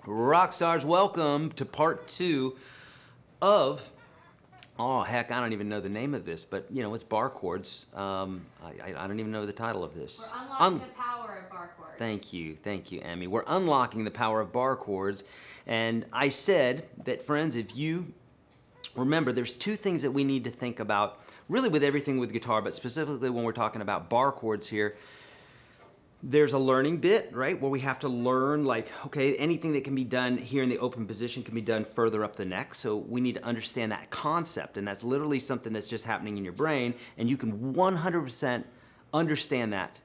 Rock stars, welcome to part 2 of, oh heck, I don't even know the name of this, but you know, it's bar chords. I don't even know the title of this. We're unlocking the power of bar chords. Thank you, Emmy. We're unlocking the power of bar chords, and I said that, friends, if you remember, there's 2 things that we need to think about, really with everything with guitar, but specifically when we're talking about bar chords here. There's a learning bit, right, where we have to learn, like, okay, anything that can be done here in the open position can be done further up the neck, so we need to understand that concept, and that's literally something that's just happening in your brain, and you can 100% understand that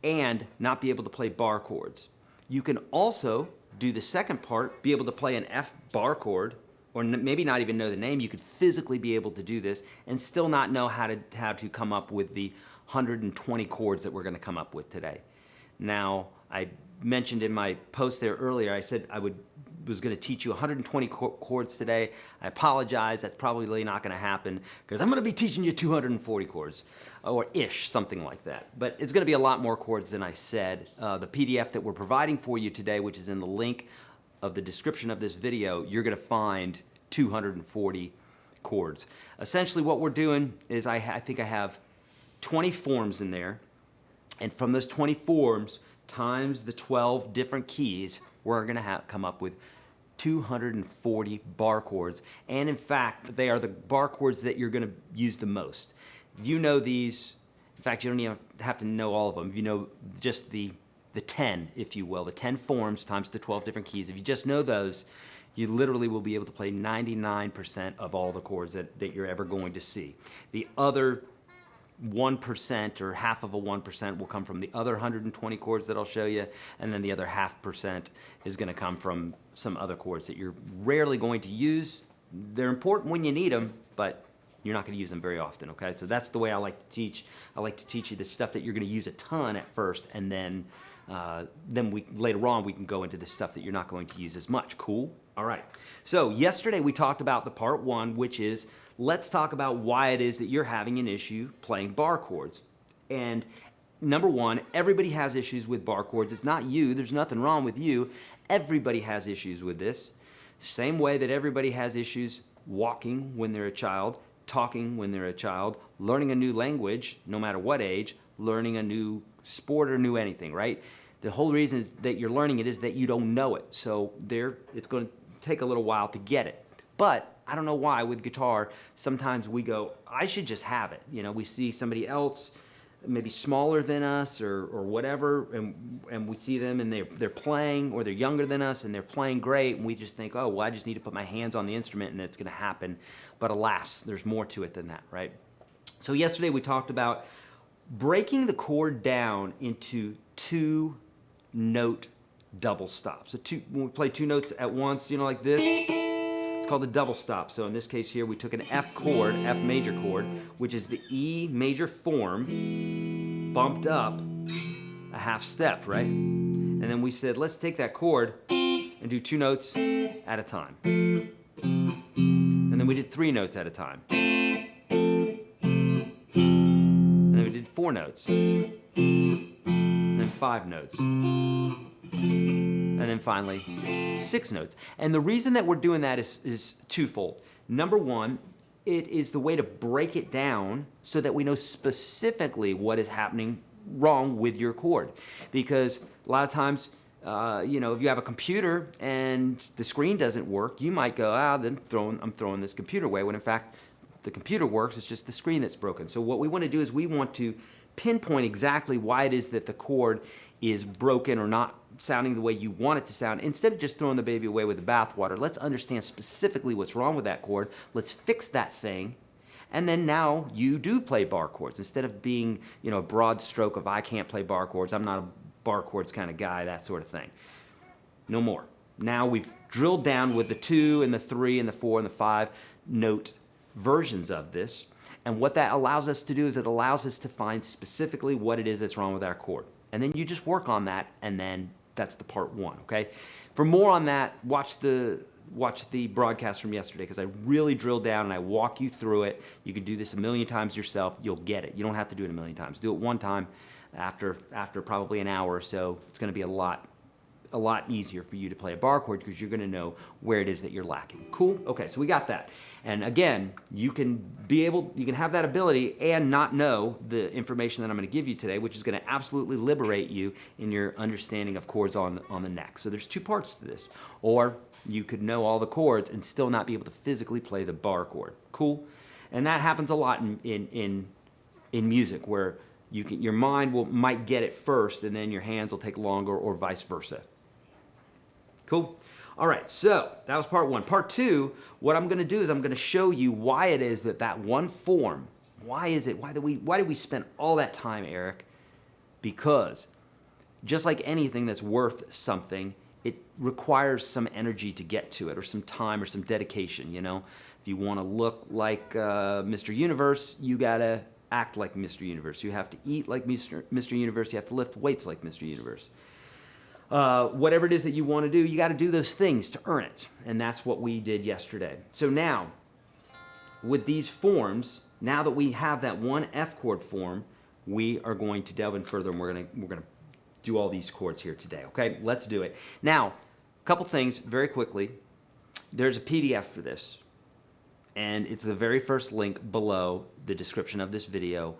and not be able to play bar chords. You can also do the second part, be able to play an F bar chord, or maybe not even know the name. You could physically be able to do this and still not know how to come up with the 120 chords that we're going to come up with today. Now, I mentioned in my post there earlier, I said I was going to teach you 120 chords today. I apologize, that's probably not going to happen because I'm going to be teaching you 240 chords, or ish, something like that. But it's going to be a lot more chords than I said. The PDF that we're providing for you today, which is in the link of the description of this video, you're going to find 240 chords. Essentially what we're doing is I think I have 20 forms in there. And from those 20 forms times the 12 different keys, we're going to come up with 240 bar chords. And in fact, they are the bar chords that you're going to use the most. If you know these, in fact, you don't even have to know all of them. If you know just the 10, if you will, the 10 forms times the 12 different keys, if you just know those, you literally will be able to play 99% of all the chords that you're ever going to see. The other 1% or half of a 1% will come from the other 120 chords that I'll show you, and then the other 0.5% is going to come from some other chords that you're rarely going to use. They're important when you need them, but you're not going to use them very often, okay? So that's the way I like to teach. I like to teach you the stuff that you're going to use a ton at first, and then later on we can go into the stuff that you're not going to use as much. Cool? All right. So yesterday we talked about the part 1, which is let's talk about why it is that you're having an issue playing bar chords. And number 1, everybody has issues with bar chords. It's not you. There's nothing wrong with you. Everybody has issues with this. Same way that everybody has issues walking when they're a child, talking when they're a child, learning a new language, no matter what age, learning a new sport or new anything, right? The whole reason is that you're learning it is that you don't know it. So it's going to take a little while to get it. But I don't know why with guitar, sometimes we go, I should just have it. You know, we see somebody else maybe smaller than us or whatever, and we see them and they're playing, or they're younger than us and they're playing great, and we just think, oh, well, I just need to put my hands on the instrument and it's going to happen. But alas, there's more to it than that, right? So yesterday we talked about breaking the chord down into 2-note double stops. So when we play 2 notes at once, you know, like this, it's called a double stop. So in this case here, we took an F chord, F major chord, which is the E major form, bumped up a half step, right? And then we said, let's take that chord and do 2 notes at a time. And then we did 3 notes at a time. And then we did 4 notes. And then 5 notes. And then finally, 6 notes. And the reason that we're doing that is twofold. Number 1, it is the way to break it down so that we know specifically what is happening wrong with your chord. Because a lot of times, you know, if you have a computer and the screen doesn't work, you might go, then I'm throwing this computer away, when in fact, the computer works, it's just the screen that's broken. So what we want to do is we want to pinpoint exactly why it is that the chord is broken or not sounding the way you want it to sound. Instead of just throwing the baby away with the bathwater, let's understand specifically what's wrong with that chord. Let's fix that thing. And then now you do play bar chords. Instead of being, you know, a broad stroke of I can't play bar chords, I'm not a bar chords kind of guy, that sort of thing. No more. Now we've drilled down with the 2 and the 3 and the 4 and the 5 note versions of this. And what that allows us to do is it allows us to find specifically what it is that's wrong with our chord. And then you just work on that, and then that's the part 1, okay? For more on that, watch the broadcast from yesterday, because I really drilled down and I walk you through it. You can do this a million times yourself. You'll get it. You don't have to do it a million times. Do it one time after probably an hour or so. It's going to be a lot easier for you to play a bar chord, because you're going to know where it is that you're lacking. Cool? Okay, so we got that. And again, you can have that ability and not know the information that I'm going to give you today, which is going to absolutely liberate you in your understanding of chords on the neck. So there's 2 parts to this. Or you could know all the chords and still not be able to physically play the bar chord. Cool? And that happens a lot in music, where your mind might get it first, and then your hands will take longer, or vice versa. Cool? All right, so that was part 1. Part 2, what I'm going to do is I'm going to show you why it is that one form, why do we spend all that time, Eric? Because just like anything that's worth something, it requires some energy to get to it, or some time, or some dedication, you know? If you want to look like Mr. Universe, you got to act like Mr. Universe. You have to eat like Mr. Universe. You have to lift weights like Mr. Universe. Whatever it is that you want to do, you got to do those things to earn it. And that's what we did yesterday. So now, with these forms, now that we have that one F chord form, we are going to delve in further, and we're going to do all these chords here today. Okay, let's do it. Now, a couple things very quickly. There's a PDF for this, and it's the very first link below the description of this video.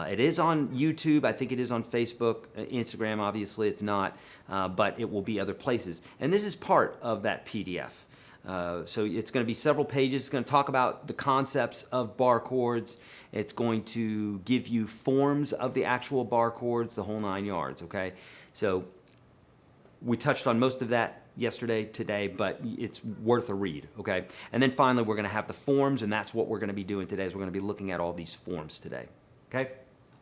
It is on YouTube. I think it is on Facebook, Instagram. Obviously, it's not, but it will be other places. And this is part of that PDF. So it's going to be several pages. It's going to talk about the concepts of bar chords. It's going to give you forms of the actual bar chords, the whole 9 yards. Okay, so we touched on most of that yesterday, today, but it's worth a read, okay? And then finally, we're going to have the forms, and that's what we're going to be doing today, is we're going to be looking at all these forms today, okay?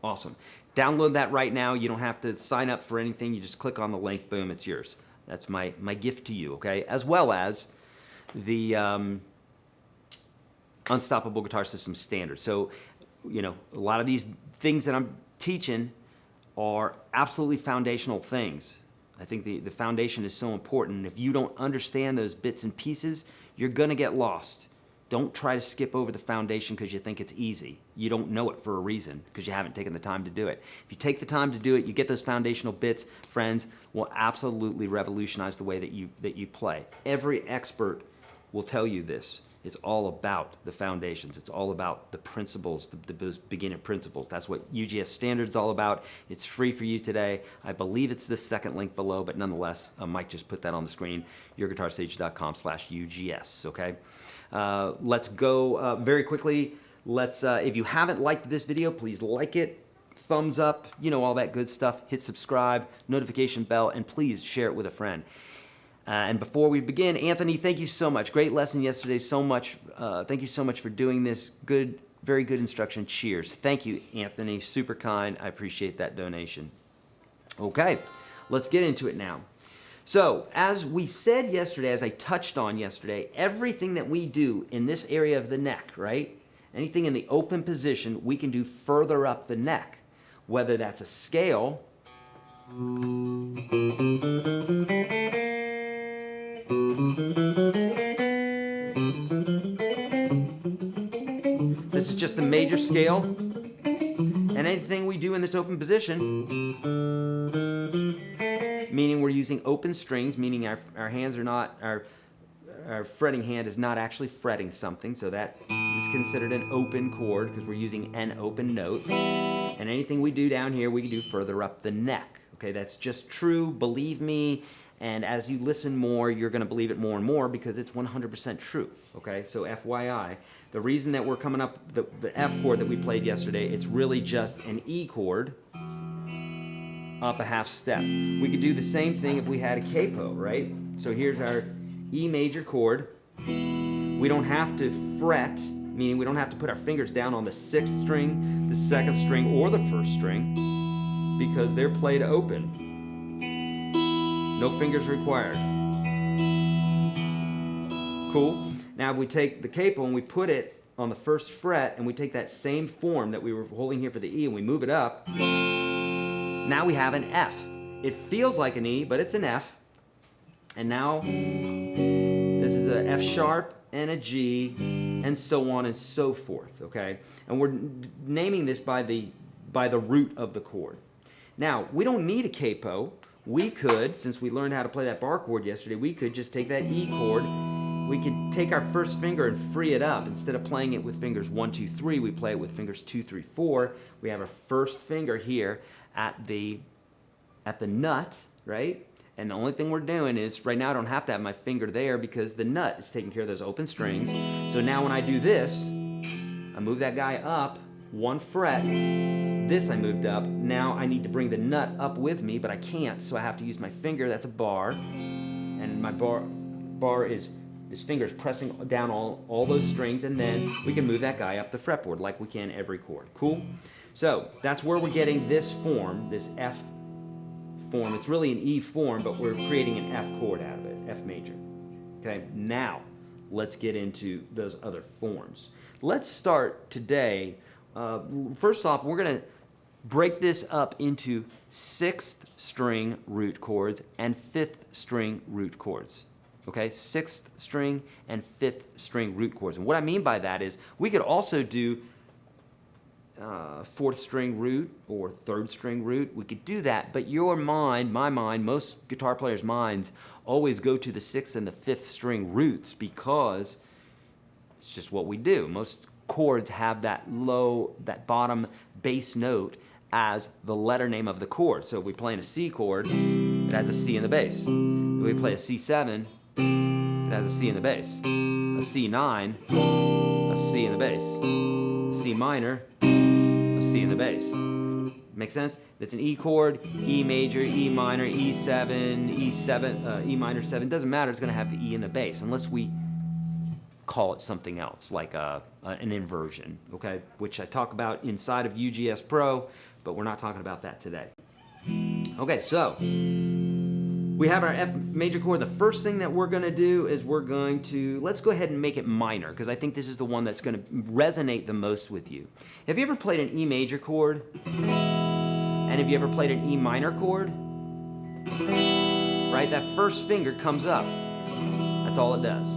Awesome. Download that right now. You don't have to sign up for anything. You just click on the link, boom, it's yours. That's my gift to you, okay? As well as the Unstoppable Guitar System Standard. So, you know, a lot of these things that I'm teaching are absolutely foundational things. I think the foundation is so important. If you don't understand those bits and pieces, you're going to get lost. Don't try to skip over the foundation because you think it's easy. You don't know it for a reason, because you haven't taken the time to do it. If you take the time to do it, you get those foundational bits, friends, will absolutely revolutionize the way that you play. Every expert will tell you this. It's all about the foundations. It's all about the principles, those beginner principles. That's what UGS Standard's all about. It's free for you today. I believe it's the second link below, but nonetheless, Mike just put that on the screen, YourGuitarSage.com/UGS, okay? Let's go very quickly. If you haven't liked this video, please like it, thumbs up, you know, all that good stuff. Hit subscribe, notification bell, and please share it with a friend. And before we begin, Anthony, thank you so much. Great lesson yesterday. So much. Thank you so much for doing this. Good, very good instruction. Cheers. Thank you, Anthony. Super kind. I appreciate that donation. Okay, let's get into it now. So, as we said yesterday, as I touched on yesterday, everything that we do in this area of the neck, right? Anything in the open position, we can do further up the neck. Whether that's a scale, this is just the major scale, and anything we do in this open position, meaning we're using open strings, meaning our hands are not, our fretting hand is not actually fretting something, so that is considered an open chord because we're using an open note. And anything we do down here, we can do further up the neck. Okay, that's just true, believe me. And as you listen more, you're going to believe it more and more because it's 100% true. Okay, so FYI, the reason that we're coming up the F chord that we played yesterday, it's really just an E chord up a half step. We could do the same thing if we had a capo, right? So here's our E major chord. We don't have to fret, meaning we don't have to put our fingers down on the 6th string, the 2nd string, or the 1st string because they're played open. No fingers required. Cool. Now if we take the capo and we put it on the 1st fret and we take that same form that we were holding here for the E and we move it up, now we have an F. It feels like an E, but it's an F. And now this is a F sharp and a G and so on and so forth, okay? And we're naming this by the root of the chord. Now, we don't need a capo. We could, since we learned how to play that bar chord yesterday, we could just take that E chord. We could take our 1st finger and free it up. Instead of playing it with fingers 1, 2, 3, we play it with fingers 2, 3, 4. We have our 1st finger here at the nut, right? And the only thing we're doing is, right now I don't have to have my finger there because the nut is taking care of those open strings. So now when I do this, I move that guy up 1 fret. This I moved up. Now I need to bring the nut up with me, but I can't, so I have to use my finger. That's a bar. And my bar is, this finger is pressing down all those strings, and then we can move that guy up the fretboard like we can every chord. Cool? So that's where we're getting this form, this F form. It's really an E form, but we're creating an F chord out of it, F major. Okay, now let's get into those other forms. Let's start today. First off, we're going to break this up into 6th string root chords and 5th string root chords. Okay, 6th string and 5th string root chords. And what I mean by that is we could also do 4th string root or 3rd string root. We could do that, but your mind, my mind, most guitar players' minds always go to the 6th and the 5th string roots because it's just what we do. Most chords have that bottom bass note as the letter name of the chord. So if we play in a C chord, it has a C in the bass. If we play a C7, it has a C in the bass. A C9, a C in the bass. A C minor, a C in the bass. Make sense? It's an E chord, E major, E minor, E7, E7, E minor 7. Doesn't matter, it's going to have the E in the bass unless we call it something else, like an inversion, okay? Which I talk about inside of UGS Pro, but we're not talking about that today. Okay, so we have our F major chord. The first thing that we're going to do is let's go ahead and make it minor, because I think this is the one that's going to resonate the most with you. Have you ever played an E major chord? And have you ever played an E minor chord? Right? That 1st finger comes up. That's all it does.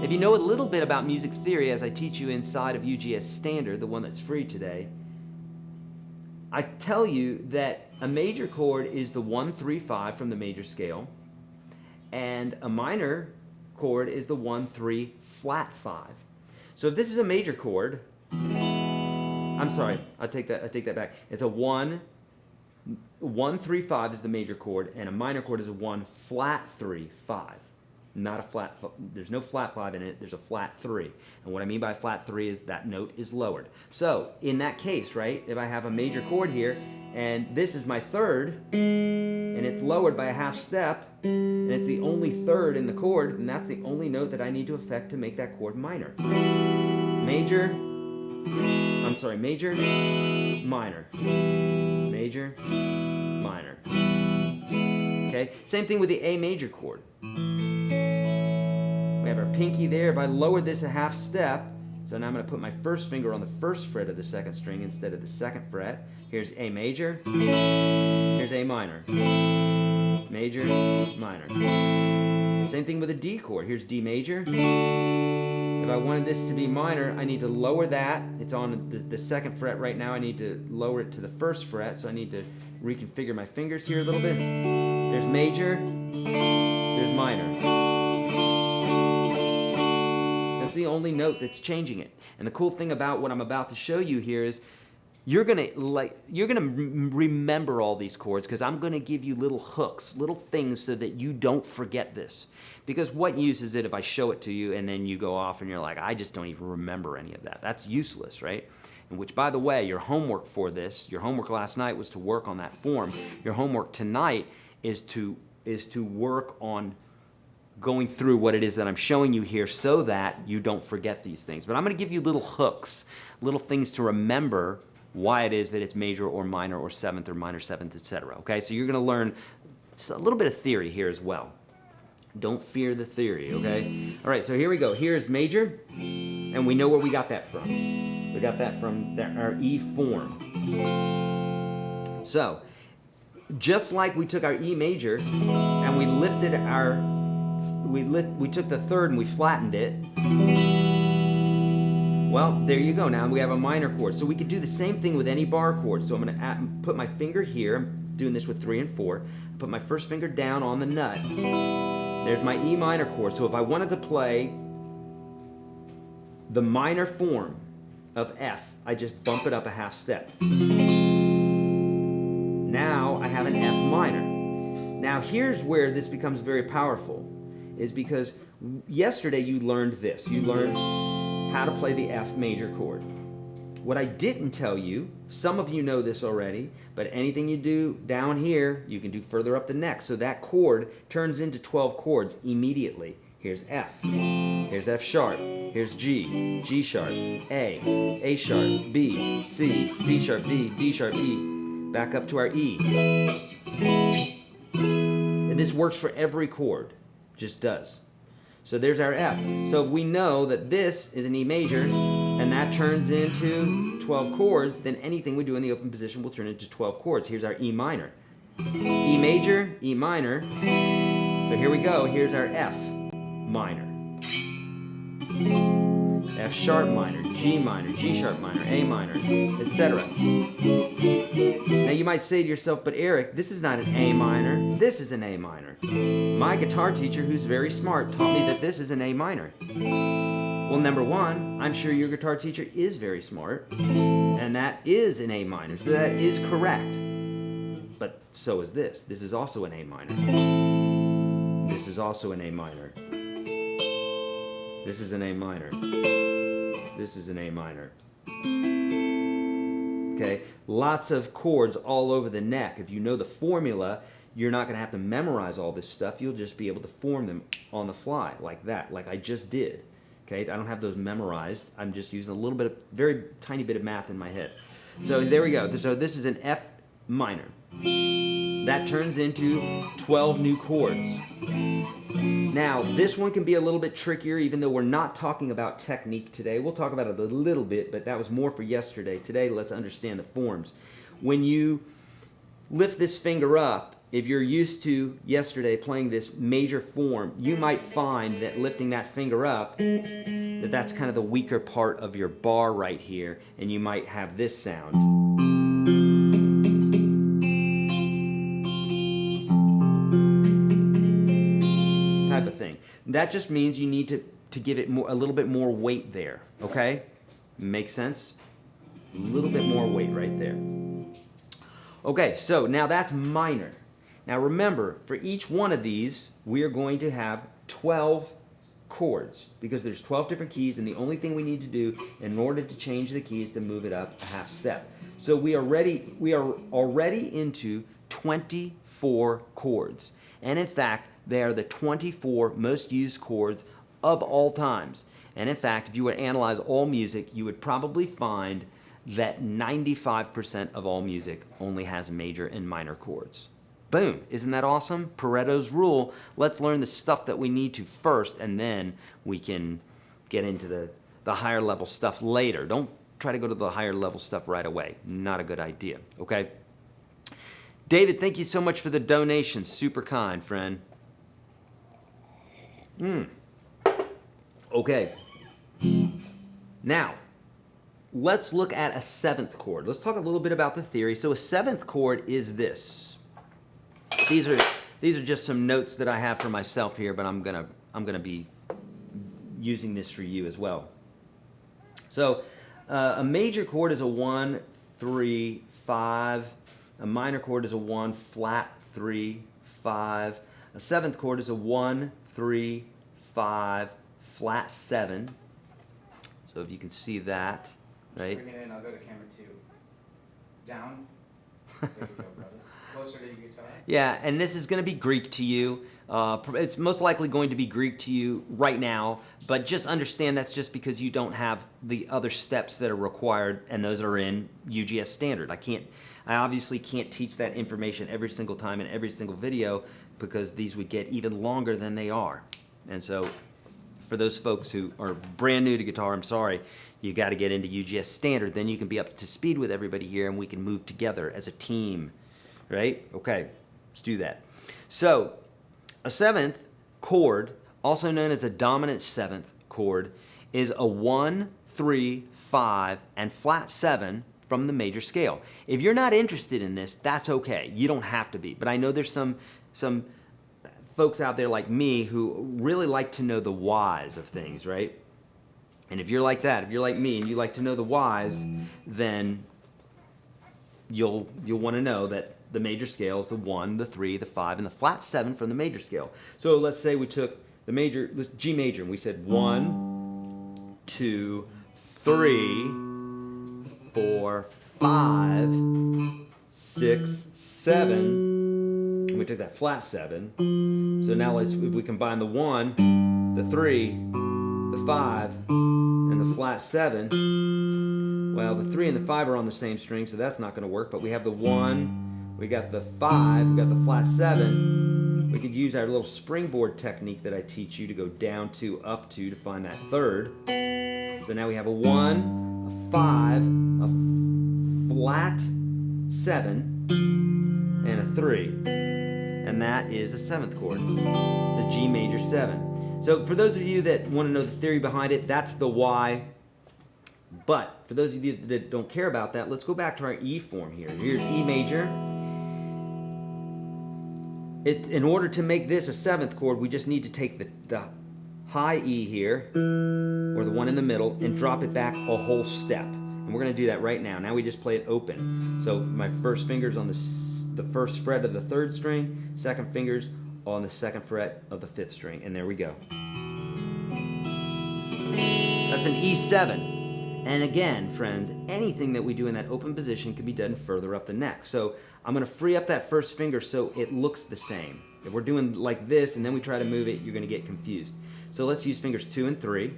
If you know a little bit about music theory, as I teach you inside of UGS Standard, the one that's free today, I tell you that a major chord is the 1, 3, 5 from the major scale, and a minor chord is the 1, 3, flat 5. So if this is a major chord, I'm sorry, I take that back. It's a 1, 3, 5 is the major chord, and a minor chord is a 1, flat 3, 5. Not a flat, there's no flat 5 in it, there's a flat 3. And what I mean by flat 3 is that note is lowered. So, in that case, right, if I have a major chord here, and this is my 3rd, and it's lowered by a half step, and it's the only 3rd in the chord, and that's the only note that I need to affect to make that chord minor. Major, minor. Major, minor. Okay, same thing with the A major chord. We have our pinky there. If I lower this a half step, so now I'm going to put my 1st finger on the 1st fret of the 2nd string instead of the 2nd fret. Here's A major. Here's A minor. Major, minor. Same thing with a D chord. Here's D major. If I wanted this to be minor, I need to lower that. It's on the 2nd fret right now. I need to lower it to the 1st fret, so I need to reconfigure my fingers here a little bit. There's major. There's minor. That's the only note that's changing it. And the cool thing about what I'm about to show you here is you're gonna remember all these chords because I'm gonna give you little hooks, little things so that you don't forget this. Because what use is it if I show it to you and then you go off and you're like, I just don't even remember any of that. That's useless, right? And which, by the way, your homework for this, your homework last night was to work on that form. Your homework tonight is to work on going through what it is that I'm showing you here so that you don't forget these things. But I'm going to give you little hooks, little things to remember why it is that it's major or minor or seventh or minor seventh, etc. Okay, so you're going to learn a little bit of theory here as well. Don't fear the theory, okay? All right, so here we go. Here's major, and we know where we got that from. We got that from our E form. So, just like we took our E major and we lifted our we took the third and we flattened it. Well, there you go. Now we have a minor chord. So we could do the same thing with any bar chord. So I'm going to put my finger here. I'm doing this with 3 and 4. Put my first finger down on the nut. There's my E minor chord. So if I wanted to play the minor form of F, I just bump it up a half step. Now I have an F minor. Now here's where this becomes very powerful, is because yesterday you learned this. You learned how to play the F major chord. What I didn't tell you, some of you know this already, but anything you do down here, you can do further up the neck. So that chord turns into 12 chords immediately. Here's F, here's F sharp, here's G, G sharp, A sharp, B, C, C sharp, D, D sharp, E. Back up to our E. And this works for every chord, just does. So there's our F. So if we know that this is an E major, and that turns into 12 chords, then anything we do in the open position will turn into 12 chords. Here's our E minor. E major, E minor. So here we go. Here's our F minor. F sharp minor, G minor, G sharp minor, A minor, etc. Now you might say to yourself, but Eric, this is not an A minor, this is an A minor. My guitar teacher, who's very smart, taught me that this is an A minor. Well, number one, I'm sure your guitar teacher is very smart, and that is an A minor, so that is correct. But so is this. This is also an A minor. This is also an A minor. This is an A minor. This is an A minor. Okay, lots of chords all over the neck. If you know the formula, you're not going to have to memorize all this stuff. You'll just be able to form them on the fly like that, like I just did. Okay, I don't have those memorized. I'm just using a little bit of, very tiny bit of math in my head. So there we go. So this is an F minor. That turns into 12 new chords. Now, this one can be a little bit trickier, even though we're not talking about technique today. We'll talk about it a little bit, but that was more for yesterday. Today, let's understand the forms. When you lift this finger up, if you're used to yesterday playing this major form, you might find that lifting that finger up, that's kind of the weaker part of your bar right here, and you might have this sound. Type of thing. That just means you need to give it a little bit more weight there, okay? Make sense? A little bit more weight right there. Okay, so now that's minor. Now remember, for each one of these, we are going to have 12 chords because there's 12 different keys, and the only thing we need to do in order to change the key is to move it up a half step. So we are already into 24 chords. And in fact, they are the 24 most used chords of all times. And in fact, if you were to analyze all music, you would probably find that 95% of all music only has major and minor chords. Boom, isn't that awesome? Pareto's rule. Let's learn the stuff that we need to first, and then we can get into the higher level stuff later. Don't try to go to the higher level stuff right away. Not a good idea, okay? David, thank you so much for the donation. Super kind, friend. Okay. Now, let's look at a seventh chord. Let's talk a little bit about the theory. So a seventh chord is this. These are just some notes that I have for myself here, but I'm gonna be using this for you as well. So a major chord is a 1, 3, 5. A minor chord is a 1, flat 3, 5. A 7th chord is a 1, 3, 5, flat 7. So if you can see that, right? Bring it in, I'll go to camera 2. Down. There you go, brother. Closer to your guitar. Yeah, and this is going to be Greek to you. It's most likely going to be Greek to you right now, but just understand that's just because you don't have the other steps that are required, and those are in UGS standard. I obviously can't teach that information every single time in every single video because these would get even longer than they are. And so for those folks who are brand new to guitar, I'm sorry, you got to get into UGS standard. Then you can be up to speed with everybody here and we can move together as a team, right? Okay, let's do that. So a 7th chord, also known as a dominant 7th chord, is a 1, 3, 5, and flat 7 from the major scale. If you're not interested in this, that's okay. You don't have to be. But I know there's some folks out there like me who really like to know the whys of things, right? And if you're like that, if you're like me and you like to know the whys, then you'll want to know that the major scale is the 1, the 3, the 5, and the flat 7 from the major scale. So let's say we took the major, G major, and we said 1, 2, 3, 4, 5, 6, 7. And we took that flat 7. So now if we combine the 1, the 3, the 5, and the flat 7, well, the 3 and the 5 are on the same string, so that's not going to work. But we have the 1, we got the 5, we got the flat 7. We could use our little springboard technique that I teach you to go down 2, up 2 to find that 3rd. So now we have a 1, a 5, a flat 7, and a 3. And that is a 7th chord. It's a G major 7. So for those of you that want to know the theory behind it, that's the why. But for those of you that don't care about that, let's go back to our E form here. Here's E major. In order to make this a 7th chord, we just need to take the high E here, or the one in the middle, and drop it back a whole step. And we're going to do that right now. Now we just play it open. So my first finger's on the first fret of the 3rd string, second finger's on the 2nd fret of the 5th string, and there we go. That's an E7. And again, friends, anything that we do in that open position can be done further up the neck. So I'm going to free up that first finger so it looks the same. If we're doing like this and then we try to move it, you're going to get confused. So let's use fingers 2 and 3.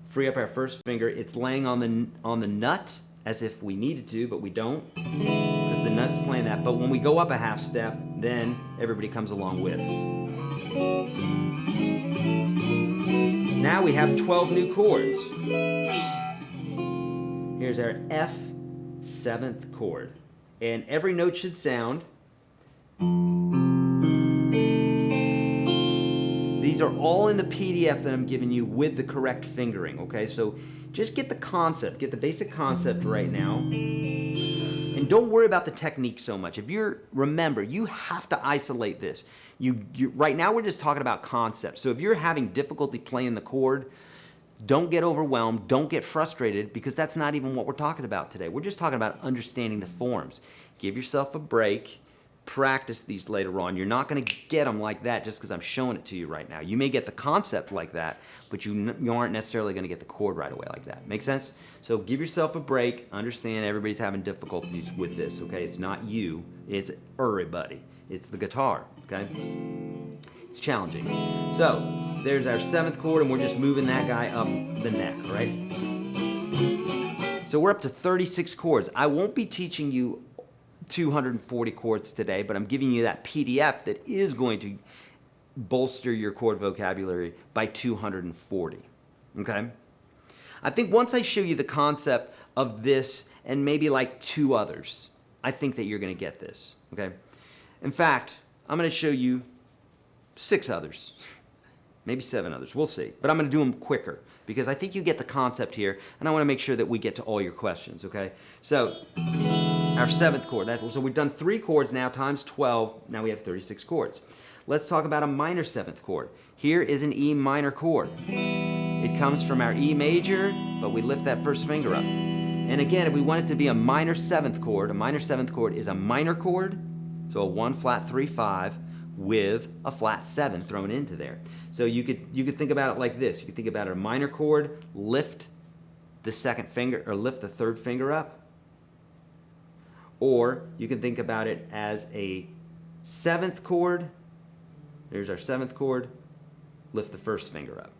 Free up our first finger. It's laying on the nut as if we needed to, but we don't, because the nut's playing that. But when we go up a half step, then everybody comes along with. Now we have 12 new chords. Here's our F 7th chord. And every note should sound. These are all in the PDF that I'm giving you with the correct fingering, okay? So just get the concept, get the basic concept right now. And don't worry about the technique so much. Remember, you have to isolate this. Right now we're just talking about concepts. So if you're having difficulty playing the chord, don't get overwhelmed, don't get frustrated, because that's not even what we're talking about today. We're just talking about understanding the forms. Give yourself a break. Practice these later on. You're not going to get them like that just because I'm showing it to you right now. You may get the concept like that, but you aren't necessarily going to get the chord right away like that. Make sense? So give yourself a break. Understand everybody's having difficulties with this, okay? It's not you. It's everybody. It's the guitar, okay? It's challenging. So there's our 7th chord, and we're just moving that guy up the neck, right? So we're up to 36 chords. I won't be teaching you 240 chords today, but I'm giving you that PDF that is going to bolster your chord vocabulary by 240, okay? I think once I show you the concept of this and maybe like 2 others, I think that you're going to get this, okay? In fact, I'm going to show you 6 others, maybe 7 others, we'll see. But I'm going to do them quicker because I think you get the concept here, and I want to make sure that we get to all your questions, okay? So our 7th chord. So we've done 3 chords now times 12. Now we have 36 chords. Let's talk about a minor 7th chord. Here is an E minor chord. It comes from our E major, but we lift that first finger up. And again, if we want it to be a minor 7th chord is a minor chord, so a 1 flat 3 5 with a flat 7 thrown into there. So you could think about it like this. You could think about it, a minor chord, lift the 2nd finger or lift the 3rd finger up. Or you can think about it as a 7th chord. There's our 7th chord, lift the 1st finger up.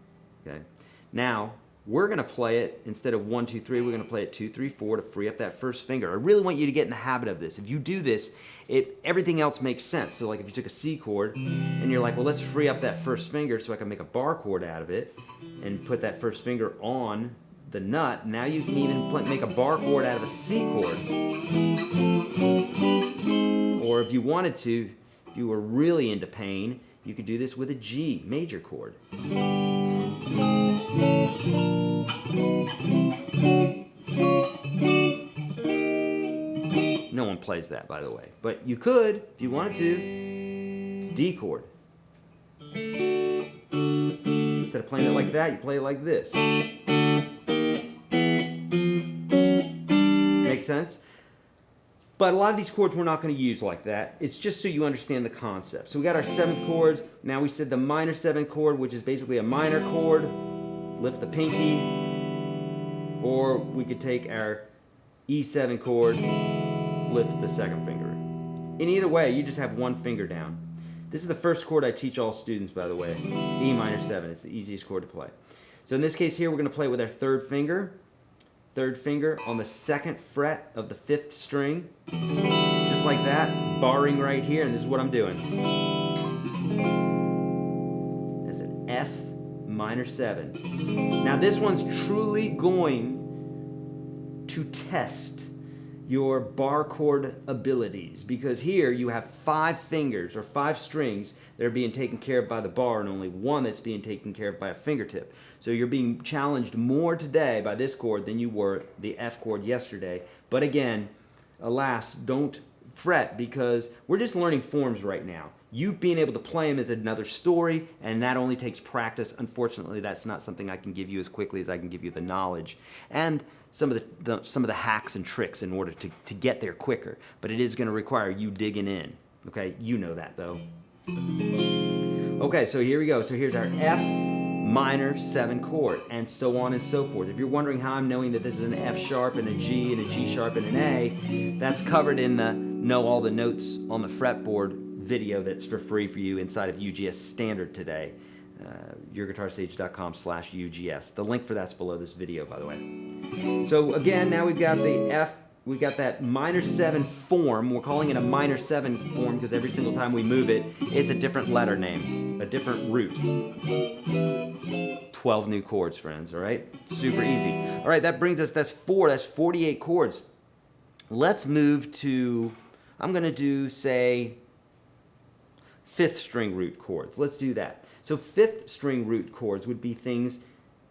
Okay. Now, we're going to play it, instead of 1, 2, 3, we're going to play it 2, 3, 4 to free up that 1st finger. I really want you to get in the habit of this. If you do this, everything else makes sense. So like if you took a C chord and you're like, well, let's free up that 1st finger so I can make a bar chord out of it and put that 1st finger on the nut. Now you can even make a bar chord out of a C chord. Or if you wanted to, if you were really into pain, you could do this with a G major chord. No one plays that, by the way, but you could if you wanted to. D chord. Instead of playing it like that, you play it like this. Make sense? But a lot of these chords we're not going to use like that. It's just so you understand the concept. So we got our 7th chords. Now we said the minor 7th chord, which is basically a minor chord. Lift the pinky. Or we could take our E7 chord, lift the 2nd finger. In either way, you just have 1 finger down. This is the 1st chord I teach all students, by the way. E minor 7. It's the easiest chord to play. So in this case here, we're going to play with our 3rd finger. 3rd finger on the 2nd fret of the 5th string. Just like that, barring right here, and this is what I'm doing. That's an F minor 7. Now this one's truly going to test your bar chord abilities, because here you have 5 fingers or 5 strings that are being taken care of by the bar and only 1 that's being taken care of by a fingertip. So you're being challenged more today by this chord than you were the F chord yesterday. But again, alas, don't fret, because we're just learning forms right now. You being able to play them is another story, and that only takes practice. Unfortunately, that's not something I can give you as quickly as I can give you the knowledge and some of the hacks and tricks in order to get there quicker. But it is going to require you digging in. Okay, you know that though. Okay, so here we go. So here's our F minor 7 chord, and so on and so forth. If you're wondering how I'm knowing that this is an F sharp and a G and a G sharp and an A, that's covered in the Know All the Notes on the Fretboard video that's for free for you inside of UGS Standard today. YourGuitarSage.com/UGS. The link for that's below this video, by the way. So again, now we've got the F, we've got that minor 7 form. We're calling it a minor 7 form because every single time we move it, it's a different letter name, a different root. 12 new chords, friends, all right? Super easy. All right, that brings us, that's 48 chords. Let's move to, I'm going to do, say, 5th string root chords. Let's do that. So 5th string root chords would be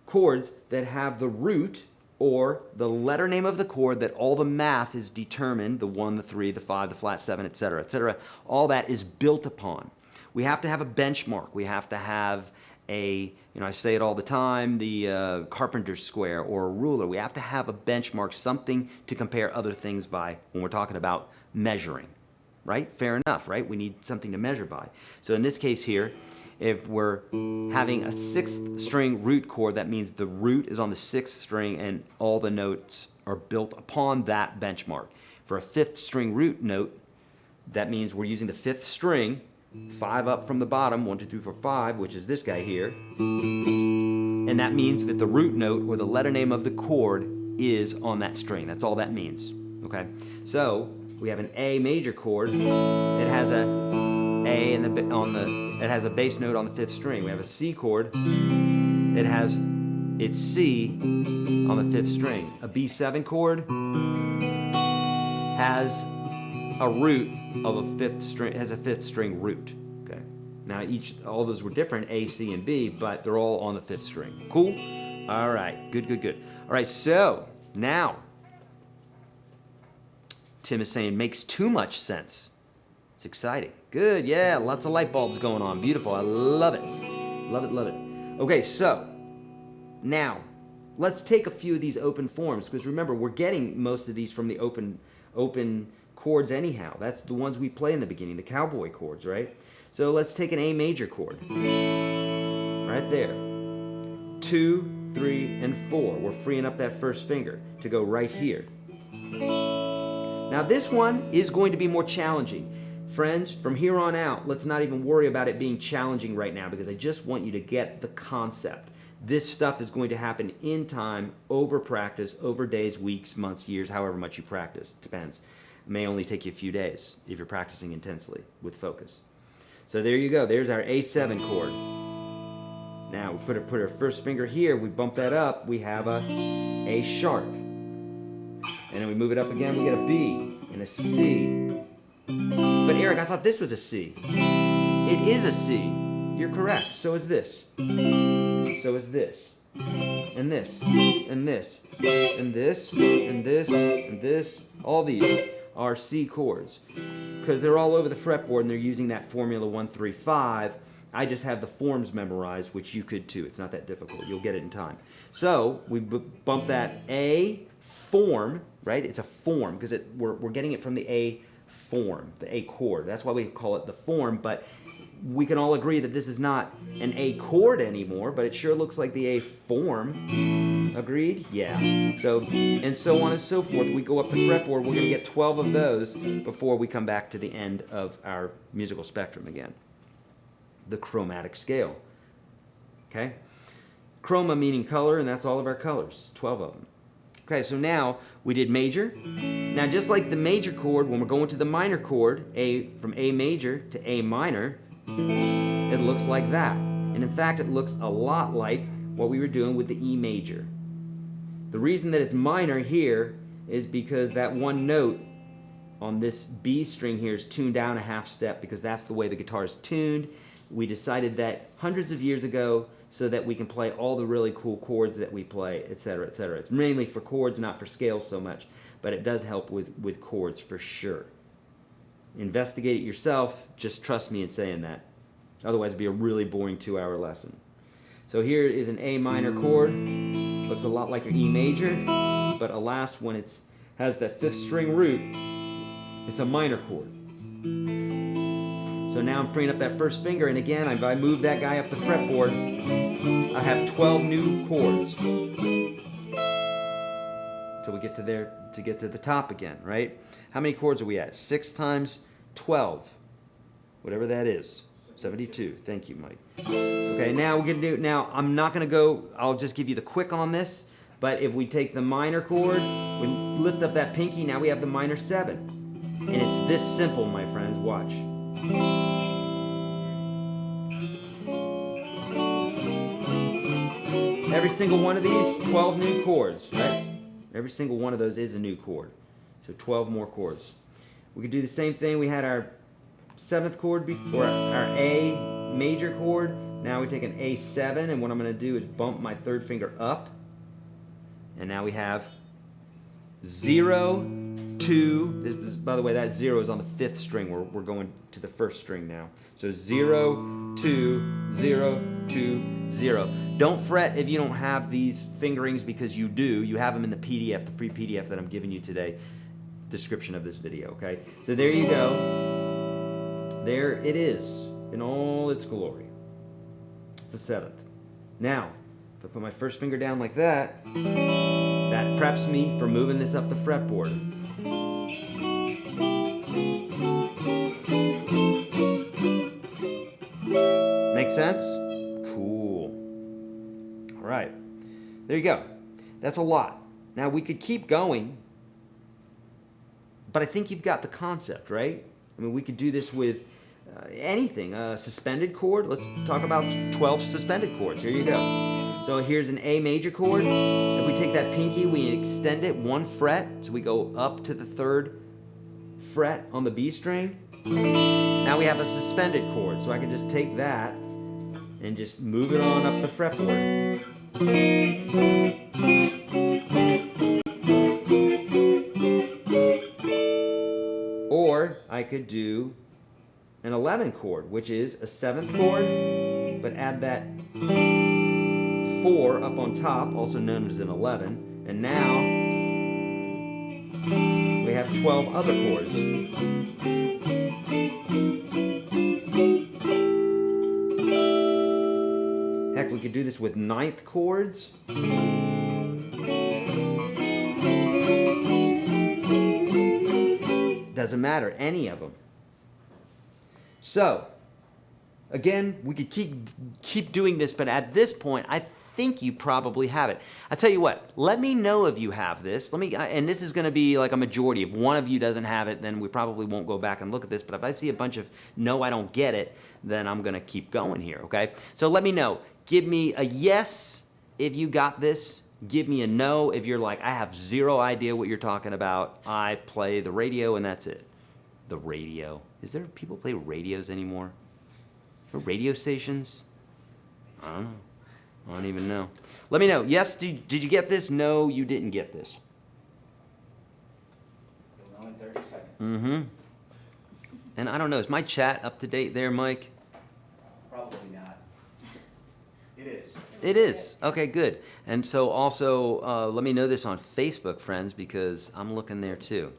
chords that have the root or the letter name of the chord that all the math is determined, the 1, the 3, the 5, the flat 7, etc., etc. All that is built upon. We have to have a benchmark. We have to have a, I say it all the time, the carpenter's square or a ruler. We have to have a benchmark, something to compare other things by when we're talking about measuring, right? Fair enough, right? We need something to measure by. So in this case here, if we're having a 6th string root chord, that means the root is on the 6th string and all the notes are built upon that benchmark. For a 5th string root note, that means we're using the 5th string, 5 up from the bottom, 1, 2, 3, 4, 5, which is this guy here. And that means that the root note or the letter name of the chord is on that string. That's all that means, okay? So we have an A major chord. It has a A it has a bass note on the 5th string. We have a C chord. It has its C on the 5th string. A B7 chord has a root of a 5th string. It has a 5th string root. Okay. Now all those were different, A, C, and B, but they're all on the 5th string. Cool. All right. Good. All right. So now Tim is saying makes too much sense. It's exciting. Good, yeah, lots of light bulbs going on. Beautiful, I love it. Love it. Okay, so now let's take a few of these open forms, because remember, we're getting most of these from the open chords anyhow. That's the ones we play in the beginning, the cowboy chords, right? So let's take an A major chord. Right there. 2, 3, and 4. We're freeing up that first finger to go right here. Now this one is going to be more challenging. Friends, from here on out, let's not even worry about it being challenging right now, because I just want you to get the concept. This stuff is going to happen in time, over practice, over days, weeks, months, years, however much you practice. Depends. It may only take you a few days if you're practicing intensely with focus. So there you go. There's our A7 chord. Now we put our first finger here. We bump that up. We have a A sharp. And then we move it up again. We get a B and a C. But Eric, I thought this was a C. It is a C. You're correct. So is this. So is this. And this. And this. And this. And this. And this. All these are C chords, because they're all over the fretboard and they're using that formula 1-3-5. I just have the forms memorized, which you could too. It's not that difficult. You'll get it in time. So we bump that A form, right? It's a form because we're getting it from the A form, the A chord. That's why we call it the form, but we can all agree that this is not an A chord anymore, but it sure looks like the A form. Agreed? Yeah. So, and so on and so forth. We go up the fretboard. We're going to get 12 of those before we come back to the end of our musical spectrum again. The chromatic scale. Okay? Chroma meaning color, and that's all of our colors. 12 of them. Okay, so now we did major. Now just like the major chord, when we're going to the minor chord, from A major to A minor, it looks like that. And in fact, it looks a lot like what we were doing with the E major. The reason that it's minor here is because that one note on this B string here is tuned down a half step, because that's the way the guitar is tuned. We decided that hundreds of years ago so that we can play all the really cool chords that we play, etc., etc. It's mainly for chords, not for scales so much, but it does help with chords for sure. Investigate it yourself. Just trust me in saying that. Otherwise it'd be a really boring 2-hour lesson. So here is an A minor chord. Looks a lot like your E major, but alas, when it has that 5th string root, it's a minor chord. So now I'm freeing up that first finger, and again, if I move that guy up the fretboard, I have 12 new chords. Till we get to there, to get to the top again, right? How many chords are we at? 6 times 12, whatever that is. 72. Thank you, Mike. Okay, now we're gonna do. Now I'm not gonna go. I'll just give you the quick on this. But if we take the minor chord, we lift up that pinky. Now we have the minor 7, and it's this simple, my friends. Watch. Every single one of these, 12 new chords, right? Every single one of those is a new chord. So 12 more chords. We could do the same thing. We had our 7th chord before, our A major chord. Now we take an A7, and what I'm going to do is bump my 3rd finger up. And now we have 0, 2. This is, by the way, that 0 is on the 5th string. We're going to the 1st string now. So 0, 2, 0, 2, 0. Don't fret if you don't have these fingerings, because you do. You have them in the PDF, the free PDF that I'm giving you today. Description of this video, okay? So there you go. There it is in all its glory. It's the 7th. Now, if I put my first finger down like that, that preps me for moving this up the fretboard. Make sense? Cool. All right. There you go. That's a lot. Now we could keep going, but I think you've got the concept, right? I mean, we could do this with anything. Suspended chord. Let's talk about 12 suspended chords. Here you go. So here's an A major chord. If we take that pinky, we extend it 1 fret. So we go up to the 3rd fret on the B string. Now we have a suspended chord. So I can just take that and just move it on up the fretboard. Or I could do an 11 chord, which is a 7th chord, but add that 4 up on top, also known as an 11, and now we have 12 other chords. Heck, we could do this with 9th chords. Doesn't matter, any of them. So, again, we could keep doing this, but at this point, I think you probably have it. I tell you what, let me know if you have this. And this is going to be like a majority. If one of you doesn't have it, then we probably won't go back and look at this. But if I see a bunch of no, I don't get it, then I'm going to keep going here, okay? So let me know. Give me a yes if you got this. Give me a no if you're like, I have zero idea what you're talking about. I play the radio and that's it. The radio. Is there people play radios anymore? Or radio stations? I don't know. I don't even know. Let me know. Yes, did you get this? No, you didn't get this. You'll know in 30 seconds. Mm-hmm. And I don't know, is my chat up to date there, Mike? Probably not. It is. It is. Okay, good. And so also, let me know this on Facebook, friends, because I'm looking there too.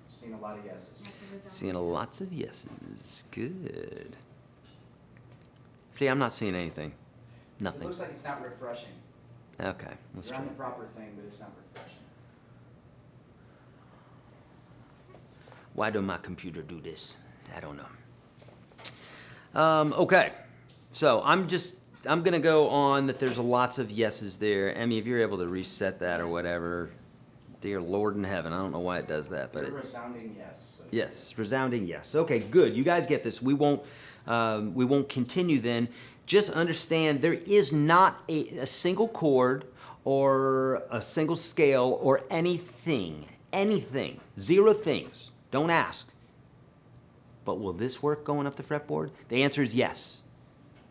Seeing a lot of yeses. Seeing lots of yeses. Good. See, I'm not seeing anything. Nothing. It looks like it's not refreshing. Okay, let's You're try. on the proper thing, but it's not refreshing. Why do my computer do this? I don't know. Okay, so I'm gonna go on that there's lots of yeses there. Emmy, if you're able to reset that or whatever, dear Lord in heaven, I don't know why it does that, but You're a resounding yes. So yes, resounding yes. Okay, good. You guys get this. We won't continue then. Just understand there is not a single chord or a single scale or anything. Zero things. Don't ask. But will this work going up the fretboard? The answer is yes.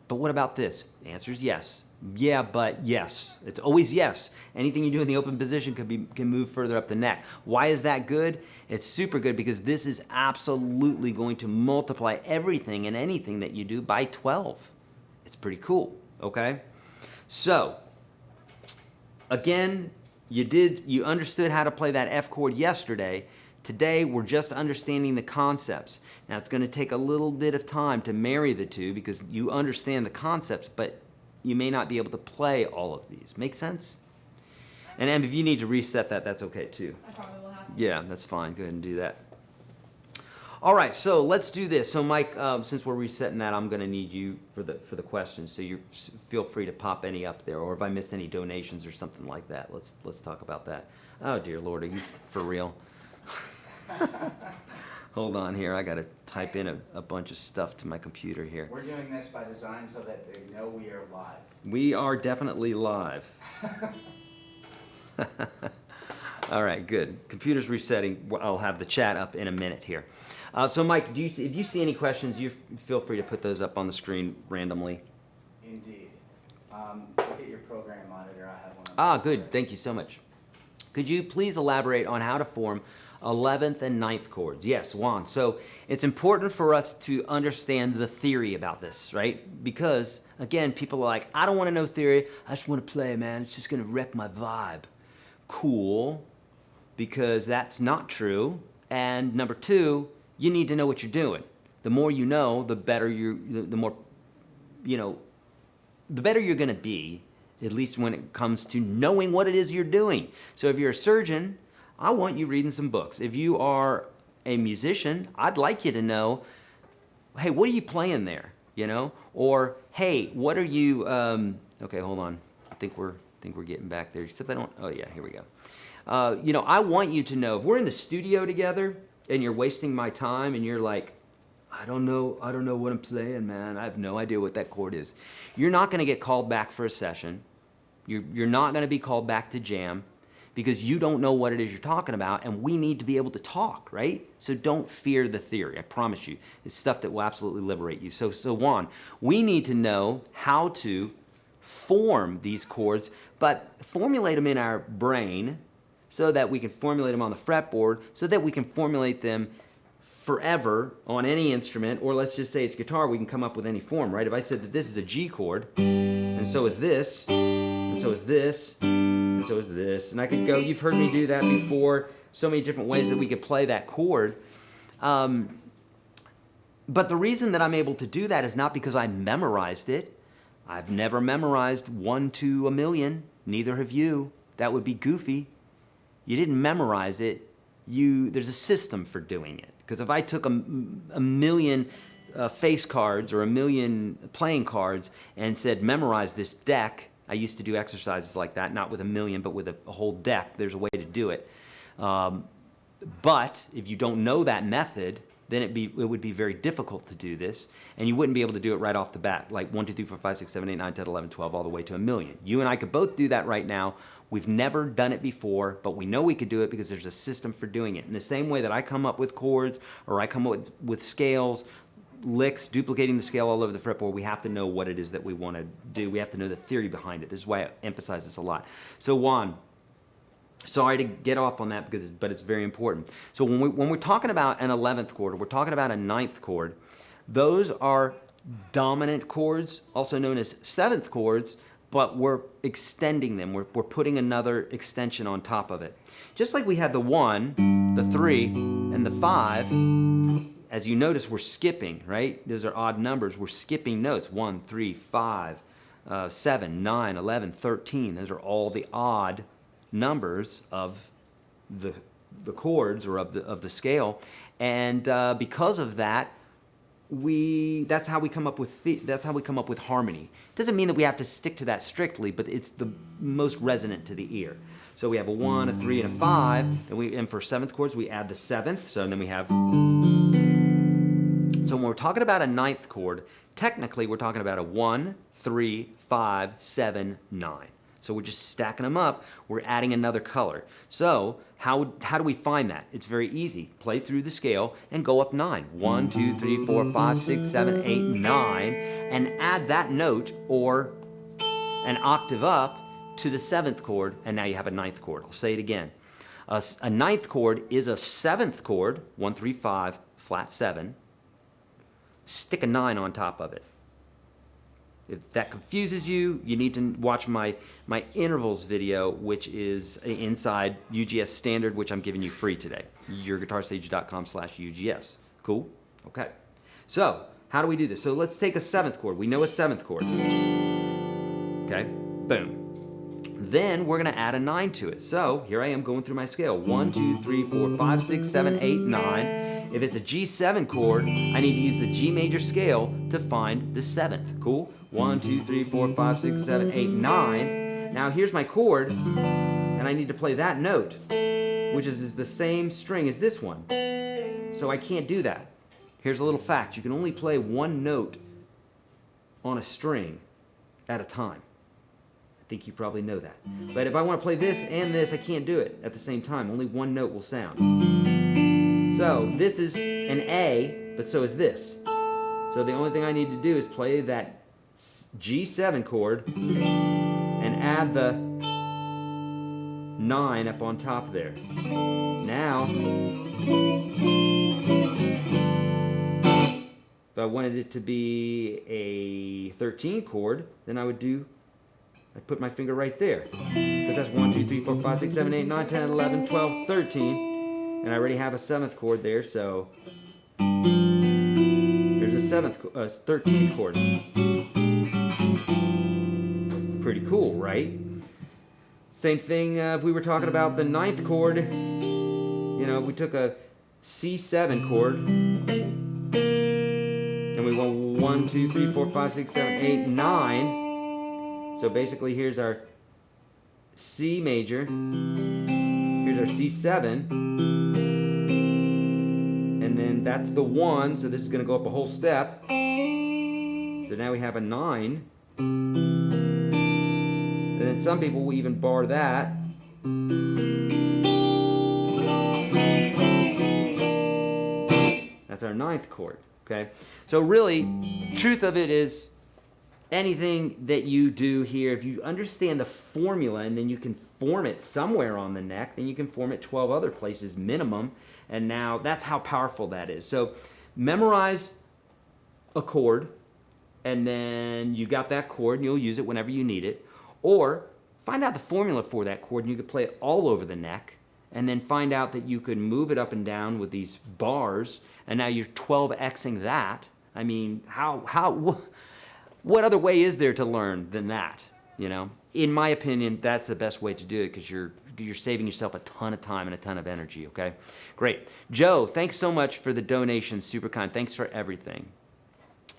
But what about this? The answer is yes. Yeah, but yes. It's always yes. Anything you do in the open position can move further up the neck. Why is that good? It's super good because this is absolutely going to multiply everything and anything that you do by 12. It's pretty cool, okay? So, again, you understood how to play that F chord yesterday. Today, we're just understanding the concepts. Now, it's going to take a little bit of time to marry the two because you understand the concepts, but you may not be able to play all of these. Make sense? And Em, if you need to reset that, that's okay too. I probably will have to. Yeah, that's fine. Go ahead and do that. All right, so let's do this. So, Mike, since we're resetting that, I'm going to need you for the questions. So you feel free to pop any up there, or if I missed any donations or something like that, let's talk about that. Oh dear Lord, are you for real? Hold on here. I got to type in a bunch of stuff to my computer here. We're doing this by design so that they know we are live. We are definitely live. All right, good. Computer's resetting. I'll have the chat up in a minute here. So, Mike, if you see any questions, you feel free to put those up on the screen randomly. Indeed. Look at your program monitor. I have one. Ah, good. Thank you so much. Could you please elaborate on how to form 11th and 9th chords? Yes, Juan. So it's important for us to understand the theory about this, right? Because, again, people are like, I don't want to know theory. I just want to play, man. It's just going to wreck my vibe. Cool, because that's not true. And number two, you need to know what you're doing. The more you know, the better the more, the better you're going to be, at least when it comes to knowing what it is you're doing. So if you're a surgeon, I want you reading some books. If you are a musician, I'd like you to know, hey, what are you playing there? Or hey, what are you? Okay, hold on. I think we're getting back there. Except I don't. Oh yeah, here we go. I want you to know if we're in the studio together and you're wasting my time and you're like, I don't know what I'm playing, man. I have no idea what that chord is. You're not going to get called back for a session. You're not going to be called back to jam because you don't know what it is you're talking about, and we need to be able to talk, right? So don't fear the theory. I promise you. It's stuff that will absolutely liberate you. So Juan, we need to know how to form these chords, but formulate them in our brain so that we can formulate them on the fretboard, so that we can formulate them forever on any instrument, or let's just say it's guitar, we can come up with any form, right? If I said that this is a G chord, and so is this, and so is this, and so is this. And I could go, you've heard me do that before, so many different ways that we could play that chord. But the reason that I'm able to do that is not because I memorized it. I've never memorized 1 to a million. Neither have you. That would be goofy. You didn't memorize it. There's a system for doing it. Because if I took a million face cards or a million playing cards and said, memorize this deck, I used to do exercises like that, not with a million, but with a whole deck. There's a way to do it. But if you don't know that method, then it would be very difficult to do this, and you wouldn't be able to do it right off the bat, like 1, 2, 3, 4, 5, 6, 7, 8, 9, 10, 11, 12, all the way to a million. You and I could both do that right now. We've never done it before, but we know we could do it because there's a system for doing it. In the same way that I come up with chords, or I come up with scales, licks, duplicating the scale all over the fretboard, we have to know what it is that we want to do. We have to know the theory behind it. This is why I emphasize this a lot. So Juan, sorry to get off on that, but it's very important. So when we're talking about an 11th chord, or we're talking about a 9th chord, those are dominant chords, also known as 7th chords, but we're extending them. We're putting another extension on top of it. Just like we had the 1, the 3, and the 5, as you notice, we're skipping, right? Those are odd numbers. We're skipping notes. 1, 3, 5, 7, 9, 11, 13. Those are all the odd numbers of the chords, or of the scale, and because of that, that's how we come up with harmony. Doesn't mean that we have to stick to that strictly, but it's the most resonant to the ear. So we have a 1, a 3, and a 5, and for 7th chords we add the 7th. So then we have. So when we're talking about a 9th chord, technically we're talking about a 1, 3, 5, 7, 9. So we're just stacking them up. We're adding another color. So how do we find that? It's very easy. Play through the scale and go up 9. 1, 2, 3, 4, 5, 6, 7, 8, 9. And add that note or an octave up to the 7th chord, and now you have a 9th chord. I'll say it again. A 9th chord is a 7th chord, 1, 3, 5, flat 7. Stick a 9 on top of it. If that confuses you, you need to watch my intervals video, which is inside UGS Standard, which I'm giving you free today. YourGuitarSage.com/UGS. Cool? Okay. So, how do we do this? So let's take a 7th chord. We know a 7th chord. Okay? Boom. Then we're going to add a 9 to it. So, here I am going through my scale. 1, 2, 3, 4, 5, 6, 7, 8, 9. If it's a G7 chord, I need to use the G major scale to find the 7th. Cool? 1, 2, 3, 4, 5, 6, 7, 8, 9. Now here's my chord, and I need to play that note, which is the same string as this one. So I can't do that. Here's a little fact. You can only play one note on a string at a time. I think you probably know that. But if I want to play this and this, I can't do it at the same time. Only one note will sound. So this is an A, but so is this. So the only thing I need to do is play that G7 chord and add the 9 up on top there. Now, if I wanted it to be a 13 chord, then I'd put my finger right there. Because that's 1, 2, 3, 4, 5, 6, 7, 8, 9, 10, 11, 12, 13. And I already have a 7th chord there, so there's a 13th chord. Pretty cool, right? Same thing if we were talking about the 9th chord. You know, we took a C7 chord and we went 1, 2, 3, 4, 5, 6, 7, 8, 9. So basically here's our C major, here's our C7, and then that's the 1, so this is going to go up a whole step. So now we have a 9. And then some people will even bar that. That's our 9th chord, okay? So really, truth of it is, anything that you do here, if you understand the formula and then you can form it somewhere on the neck, then you can form it 12 other places minimum. And now that's how powerful that is. So memorize a chord, and then you got that chord and you'll use it whenever you need it. Or find out the formula for that chord, and you could play it all over the neck, and then find out that you could move it up and down with these bars, and now you're 12xing that. I mean, what other way is there to learn than that, you know? In my opinion, that's the best way to do it, because you're saving yourself a ton of time and a ton of energy, okay? Great. Joe, thanks so much for the donation. Super kind. Thanks for everything.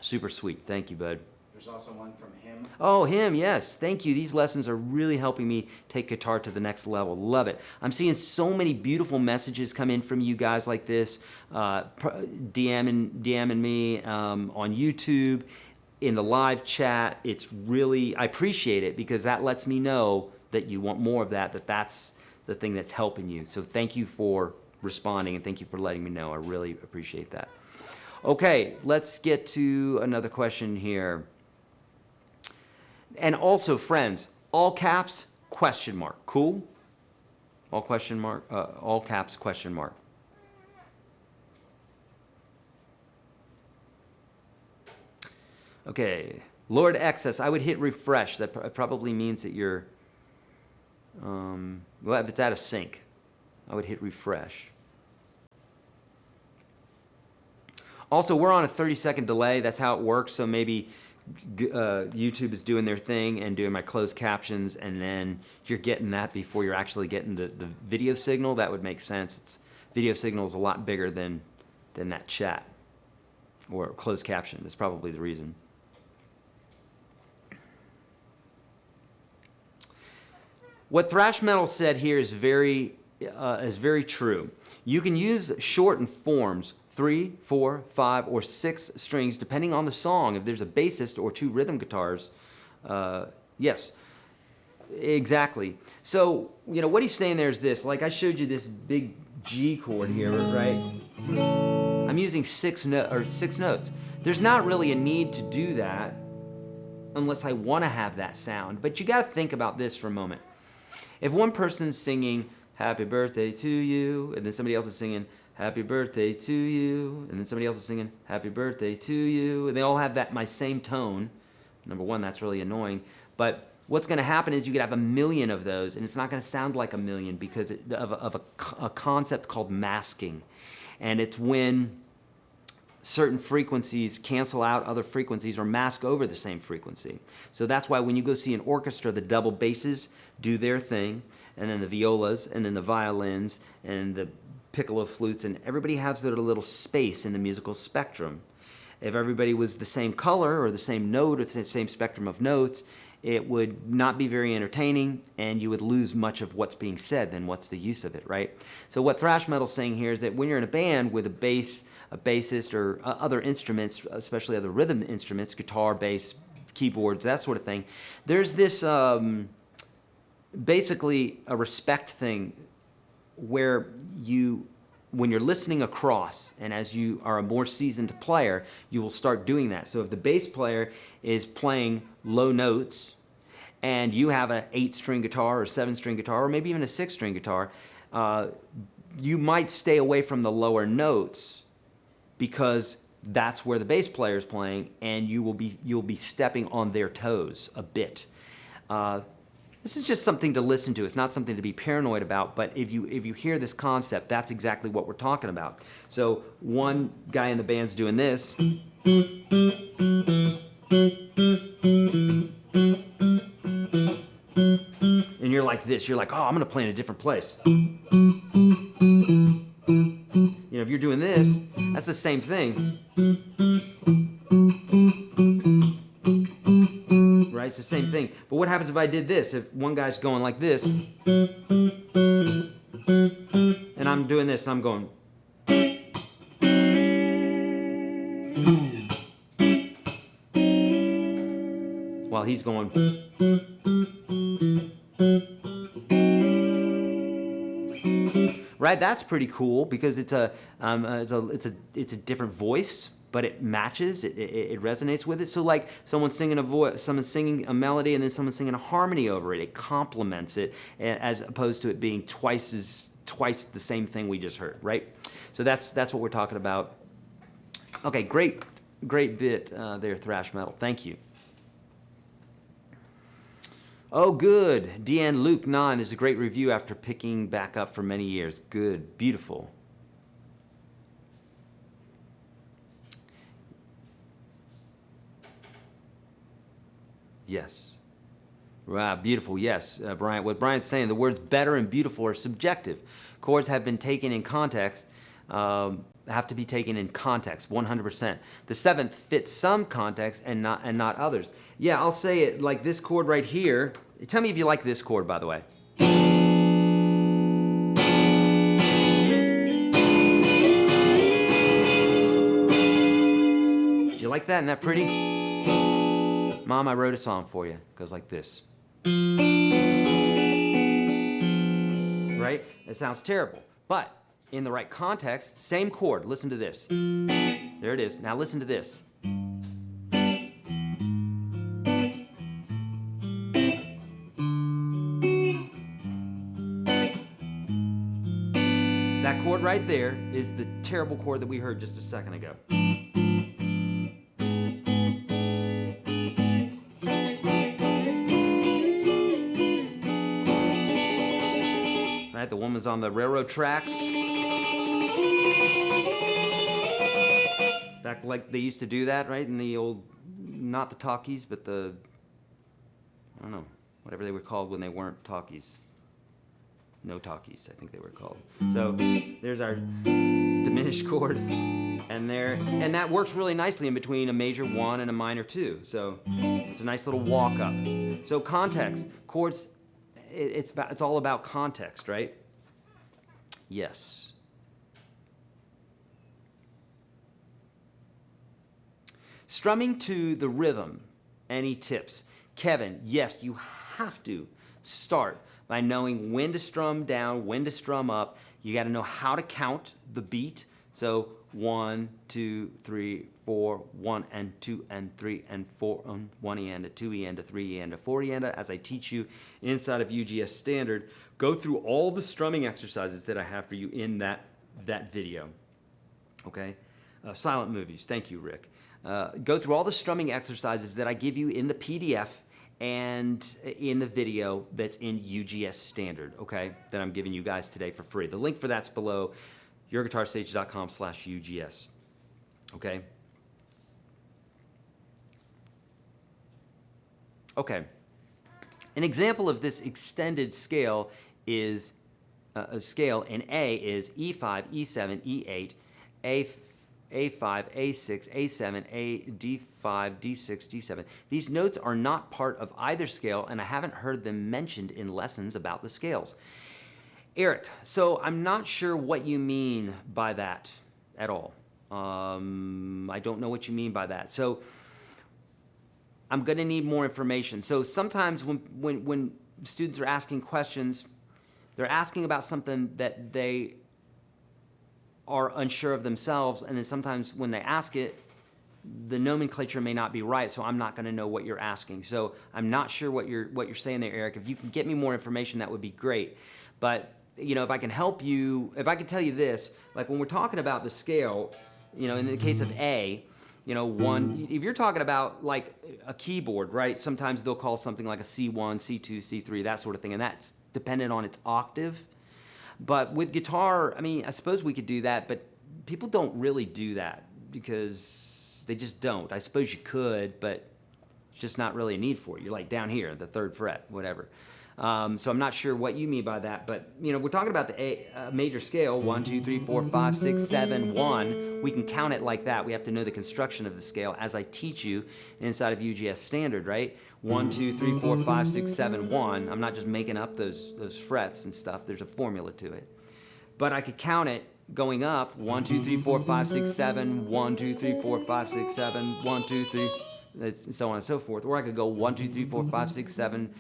Super sweet. Thank you, bud. There's also one from him. Oh, him, yes. Thank you. These lessons are really helping me take guitar to the next level. Love it. I'm seeing so many beautiful messages come in from you guys like this, DMing me on YouTube, in the live chat. It's really, I appreciate it, because that lets me know that you want more of that, that's the thing that's helping you. So thank you for responding, and thank you for letting me know. I really appreciate that. Okay, let's get to another question here. And also, friends, all caps, question mark. Cool? All question mark, all caps, question mark. Okay, Lord Excess, I would hit refresh. That probably means that you're, well, if it's out of sync, I would hit refresh. Also, we're on a 30-second delay. That's how it works. So maybe YouTube is doing their thing and doing my closed captions, and then you're getting that before you're actually getting the video signal. That would make sense. Video signal is a lot bigger than that chat or closed caption. That's probably the reason. What thrash metal said here is very true. You can use shortened forms, 3, 4, 5, or 6 strings, depending on the song. If there's a bassist or 2 rhythm guitars, yes, exactly. So, you know, what he's saying there is this. Like I showed you this big G chord here, right? I'm using 6 notes. There's not really a need to do that unless I want to have that sound. But you got to think about this for a moment. If one person's singing happy birthday to you, and then somebody else is singing happy birthday to you, and then somebody else is singing happy birthday to you, and they all have my same tone, number one, that's really annoying. But what's going to happen is you could have a million of those, and it's not going to sound like a million because of a concept called masking. And it's when certain frequencies cancel out other frequencies or mask over the same frequency. So that's why when you go see an orchestra, the double basses do their thing, and then the violas, and then the violins, and the piccolo flutes, and everybody has their little space in the musical spectrum. If everybody was the same color or the same note or the same spectrum of notes, it would not be very entertaining, and you would lose much of what's being said. Then what's the use of it, right? So what thrash metal's saying here is that when you're in a band with a bassist, or other instruments, especially other rhythm instruments, guitar, bass, keyboards, that sort of thing, there's this basically a respect thing where when you're listening across, and as you are a more seasoned player, you will start doing that. So if the bass player is playing low notes, and you have an 8-string guitar or 7-string guitar, or maybe even a 6-string guitar, you might stay away from the lower notes because that's where the bass player is playing, and you'll be stepping on their toes a bit. This is just something to listen to. It's not something to be paranoid about, but if you hear this concept, that's exactly what we're talking about. So one guy in the band's doing this. And you're like this. You're like, oh, I'm going to play in a different place. You know, if you're doing this, that's the same thing. Right? It's the same thing. But what happens if I did this? If one guy's going like this, and I'm doing this, and I'm going. While he's going. Right? That's pretty cool because it's a different voice, but it matches, it resonates with it. So like someone's singing a melody, and then someone's singing a harmony over it. It complements it, as opposed to it being twice the same thing we just heard, right? So that's what we're talking about. Okay, great bit there, thrash metal. Thank you. Oh, good. Deanne Luke 9 is a great review after picking back up for many years. Good. Beautiful. Yes. Wow, beautiful. Yes, Bryant. What Bryant's saying, the words better and beautiful are subjective. Chords have been taken in context, have to be taken in context, 100%. The seventh fits some context and not others. Yeah, I'll say it like this chord right here. Tell me if you like this chord, by the way. Did you like that? Isn't that pretty? Mom, I wrote a song for you. It goes like this. Right? It sounds terrible. But in the right context, same chord. Listen to this. There it is. Now listen to this. That chord right there is the terrible chord that we heard just a second ago. Right? The woman's on the railroad tracks. Back like they used to do that, right? In the old, not the talkies, but the, I don't know, whatever they were called when they weren't talkies. No talkies, I think they were called. So there's our diminished chord, and that works really nicely in between a major 1 and a minor 2. So it's a nice little walk up. So context, chords, it's all about context, right? Yes. Strumming to the rhythm. Any tips? Kevin, yes, you have to start by knowing when to strum down, when to strum up. You got to know how to count the beat. So 1, 2, 3, 4, 1 and 2 and 3 and 4 on 1 E and a 2 E and a 3 E and a 4 E and a, as I teach you inside of UGS Standard. Go through all the strumming exercises that I have for you in that video. Okay? Silent movies. Thank you, Rick. Go through all the strumming exercises that I give you in the PDF and in the video that's in UGS Standard, okay, that I'm giving you guys today for free. The link for that's below, YourGuitarSage.com/UGS, okay? Okay. An example of this extended scale is, a scale in A is E5, E7, E8, A5, A6, A7, D5, D6, D7. These notes are not part of either scale, and I haven't heard them mentioned in lessons about the scales. Eric, so I'm not sure what you mean by that at all. I don't know what you mean by that. So I'm going to need more information. So sometimes when students are asking questions, they're asking about something that they are unsure of themselves, and then sometimes when they ask it, the nomenclature may not be right, so I'm not going to know what you're asking. So I'm not sure what you're saying there, Eric. If you can get me more information, that would be great. But you know, if I can help you, if I can tell you this, like when we're talking about the scale, you know, in the case of A, you know, 1, if you're talking about like a keyboard, right? Sometimes they'll call something like a C1, C2, C3, that sort of thing, and that's dependent on its octave. But with guitar, I mean, I suppose we could do that, but people don't really do that because they just don't. I suppose you could, but it's just not really a need for it. You're like down here, the 3rd fret, whatever. So I'm not sure what you mean by that, but you know, we're talking about the major scale, 1, 2, 3, 4, 5, 6, 7, 1. We can count it like that. We have to know the construction of the scale as I teach you inside of UGS Standard, right? 1, 2, 3, 4, 5, 6, 7, 1. I'm not just making up those frets and stuff. There's a formula to it. But I could count it going up, 1, 2, 3, 4, 5, 6, 7, 1, 2, 3, 4, 5, 6, 7, 1, 2, 3, and so on and so forth. Or I could go 1, 2, 3, 4, 5, 6, 7,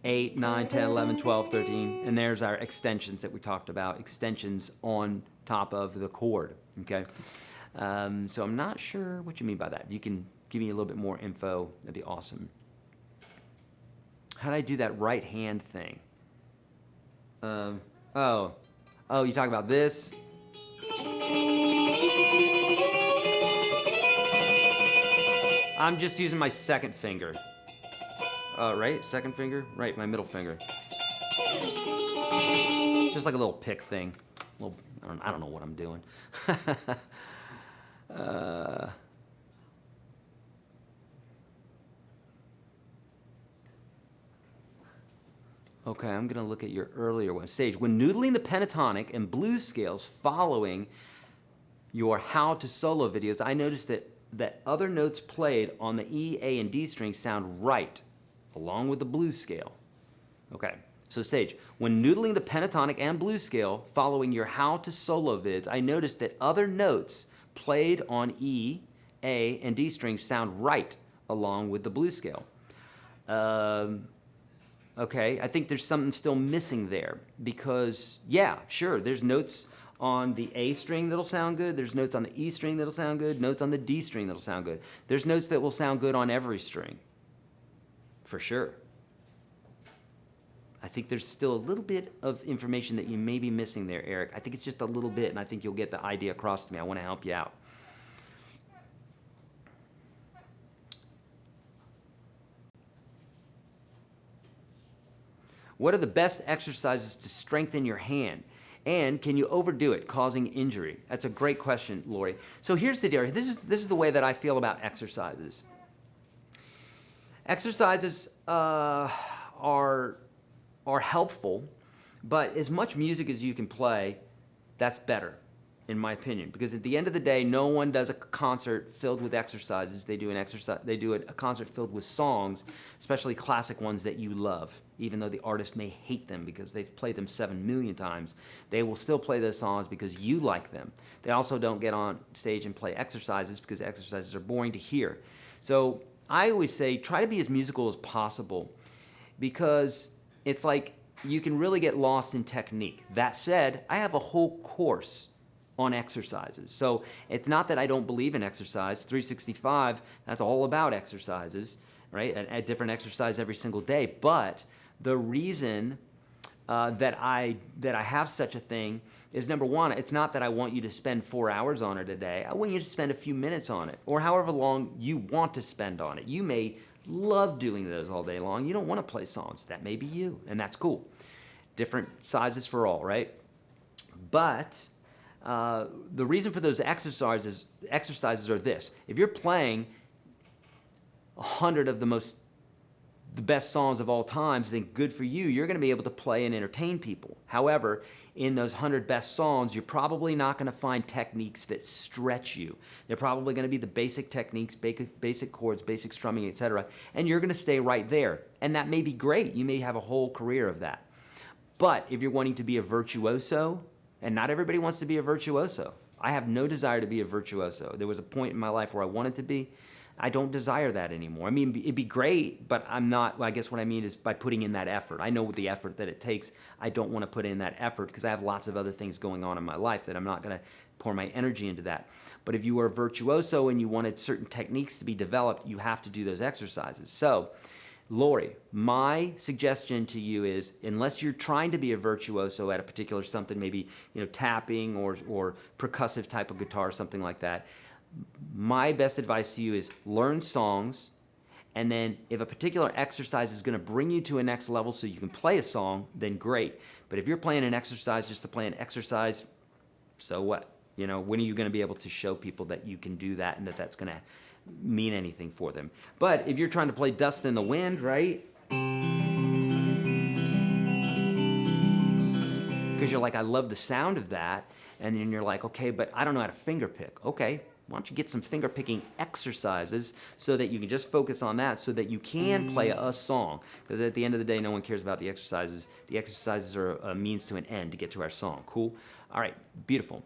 8, 9, 10, 11, 12, 13, and there's our extensions that we talked about, extensions on top of the chord, okay? So I'm not sure what you mean by that. If you can give me a little bit more info, that'd be awesome. How do I do that right hand thing? Oh, you talk about this? I'm just using my second finger. Right, second finger, right, my middle finger. Just like a little pick thing. Well, I don't know what I'm doing. Okay, I'm gonna look at your earlier one. Sage, when noodling the pentatonic and blues scales following your how to solo videos, I noticed that other notes played on the E, A, and D strings sound right, along with the blues scale. Okay, so Sage, when noodling the pentatonic and blues scale following your how to solo vids, I noticed that other notes played on E, A, and D strings sound right, along with the blues scale. Okay, I think there's something still missing there because, yeah, sure, there's notes on the A string that'll sound good, there's notes on the E string that'll sound good, notes on the D string that'll sound good. There's notes that will sound good on every string, for sure. I think there's still a little bit of information that you may be missing there, Eric. I think it's just a little bit, and I think you'll get the idea across to me. I want to help you out. What are the best exercises to strengthen your hand? And can you overdo it, causing injury? That's a great question, Lori. So here's the deal. This is the way that I feel about exercises. Exercises are helpful, but as much music as you can play, that's better, in my opinion. Because at the end of the day, no one does a concert filled with exercises. They do a concert filled with songs, especially classic ones that you love. Even though the artist may hate them because they've played them 7 million times, they will still play those songs because you like them. They also don't get on stage and play exercises because exercises are boring to hear. So I always say try to be as musical as possible because it's like you can really get lost in technique. That said, I have a whole course on exercises. So it's not that I don't believe in exercise. 365, that's all about exercises, right? A different exercise every single day. But the reason that I have such a thing is, number one, it's not that I want you to spend 4 hours on it a day. I want you to spend a few minutes on it, or however long you want to spend on it. You may love doing those all day long. You don't want to play songs. That may be you, and that's cool. Different sizes for all, right? But the reason for those exercises are this. If you're playing 100 of the best songs of all times, then good for you. You're going to be able to play and entertain people. However, in those 100 best songs, you're probably not going to find techniques that stretch you. They're probably going to be the basic techniques, basic chords, basic strumming, etc. And you're going to stay right there. And that may be great. You may have a whole career of that. But if you're wanting to be a virtuoso, and not everybody wants to be a virtuoso. I have no desire to be a virtuoso. There was a point in my life where I wanted to be. I don't desire that anymore. I mean, it'd be great, but I'm not, I guess what I mean is by putting in that effort. I know the effort that it takes. I don't want to put in that effort because I have lots of other things going on in my life that I'm not going to pour my energy into that. But if you were a virtuoso and you wanted certain techniques to be developed, you have to do those exercises. So, Lori, my suggestion to you is, unless you're trying to be a virtuoso at a particular something, maybe tapping or percussive type of guitar, something like that, my best advice to you is learn songs, and then if a particular exercise is going to bring you to a next level so you can play a song, then great. But if you're playing an exercise just to play an exercise, so what? When are you going to be able to show people that you can do that and that that's going to mean anything for them? But if you're trying to play Dust in the Wind, right? Because you're like, I love the sound of that. And then you're like, okay, but I don't know how to finger pick. Okay, why don't you get some finger picking exercises so that you can just focus on that so that you can play a song. Because at the end of the day, no one cares about the exercises. The exercises are a means to an end to get to our song. Cool? All right, beautiful.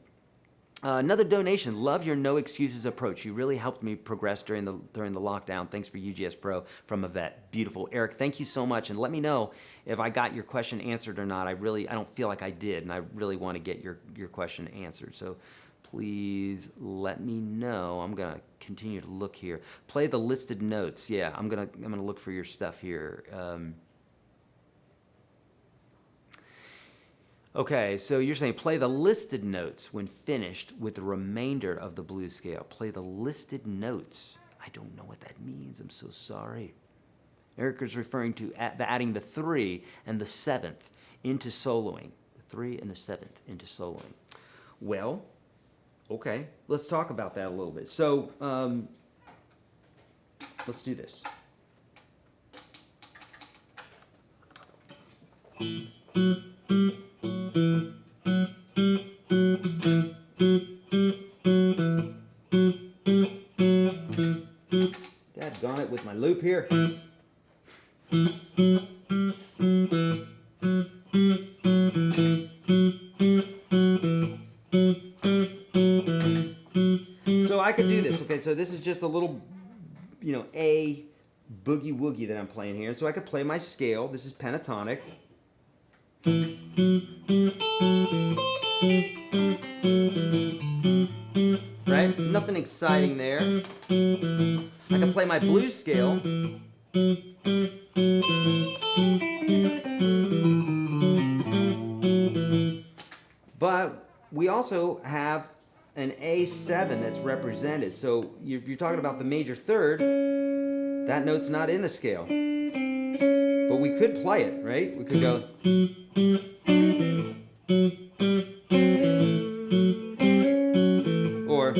Another donation. Love your no excuses approach. You really helped me progress during the lockdown. Thanks for UGS Pro from Yvette. Beautiful. Eric, thank you so much. And let me know if I got your question answered or not. I don't feel like I did, and I really want to get your question answered. So please let me know. I'm gonna continue to look here. Play the listed notes. Yeah, I'm gonna look for your stuff here. Okay, so you're saying play the listed notes when finished with the remainder of the blues scale. Play the listed notes. I don't know what that means. I'm so sorry. Eric is referring to adding the 3 and the 7th into soloing. The 3 and the 7th into soloing. Well, okay, let's talk about that a little bit. So, let's do this. Daggone it with my loop here. So I could do this. Okay, so this is just a little, A boogie woogie that I'm playing here. So I could play my scale. This is pentatonic. Right? Nothing exciting there. I can play my blues scale. But we also have an A7 that's represented. So if you're talking about the major third, that note's not in the scale. But we could play it, right? We could go. Or.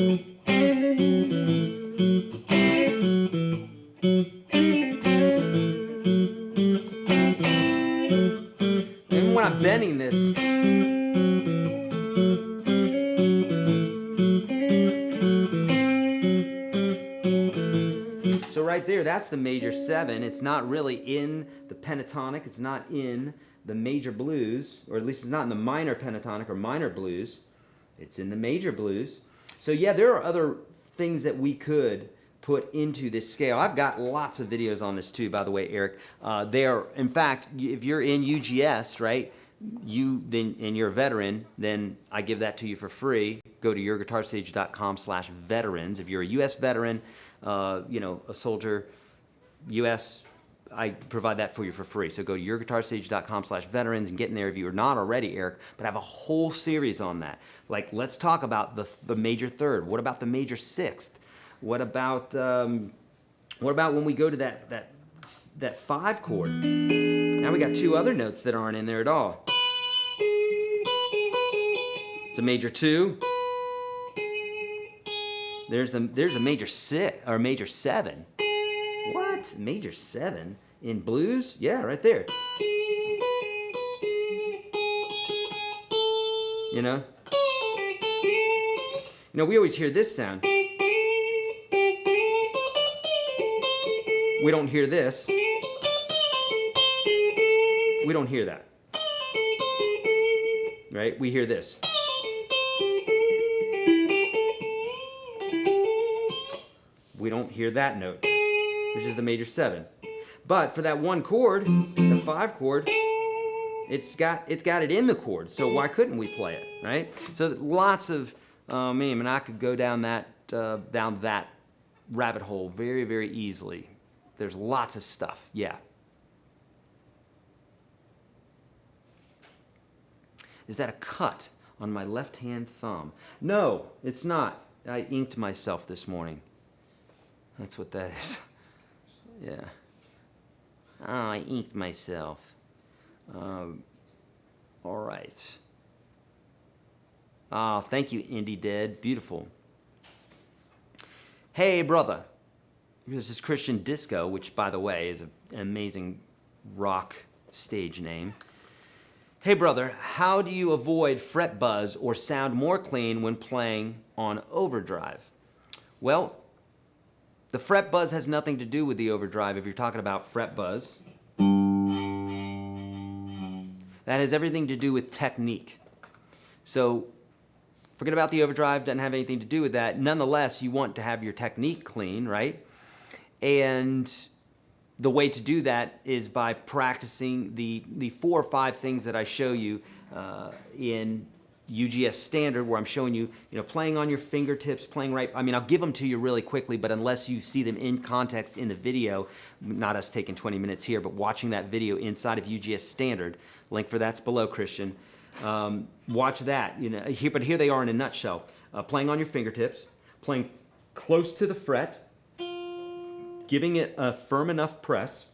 Even when I'm bending this. So right there, that's the major 7. It's not really in the pentatonic. It's not in the major blues, or at least it's not in the minor pentatonic or minor blues. It's in the major blues. So yeah, there are other things that we could put into this scale. I've got lots of videos on this too, by the way, Eric. They are, in fact, if you're in UGS, right, and you're a veteran, then I give that to you for free. Go to YourGuitarSage.com/veterans. If you're a U.S. veteran, a soldier, U.S., I provide that for you for free. So go to YourGuitarSage.com/veterans and get in there if you are not already, Eric. But I have a whole series on that. Like, let's talk about the major third. What about the major 6th? What about when we go to that 5 chord? Now we got 2 other notes that aren't in there at all. It's a major 2. There's a major 6 or major 7. What? Major 7 in blues? Yeah, right there. We always hear this sound. We don't hear this. We don't hear that. Right? We hear this. We don't hear that note, which is the major 7. But for that 1 chord, the 5 chord, it's got it in the chord. So why couldn't we play it, right? So lots of, I could go down that rabbit hole very, very easily. There's lots of stuff, yeah. Is that a cut on my left-hand thumb? No, it's not. I inked myself this morning. That's what that is. Yeah. Oh, I inked myself. All right. Oh, thank you, Indie Dead. Beautiful. Hey, brother. This is Christian Disco, which, by the way, is an amazing rock stage name. Hey, brother, how do you avoid fret buzz or sound more clean when playing on Overdrive? Well, the fret buzz has nothing to do with the Overdrive if you're talking about fret buzz. That has everything to do with technique. So forget about the Overdrive, doesn't have anything to do with that. Nonetheless, you want to have your technique clean, right? And the way to do that is by practicing the 4 or 5 things that I show you in UGS standard, where I'm showing you, playing on your fingertips, playing right. I'll give them to you really quickly, but unless you see them in context in the video, not us taking 20 minutes here, but watching that video inside of UGS standard, link for that's below, Christian. Watch that. But here they are in a nutshell. Playing on your fingertips, playing close to the fret, giving it a firm enough press,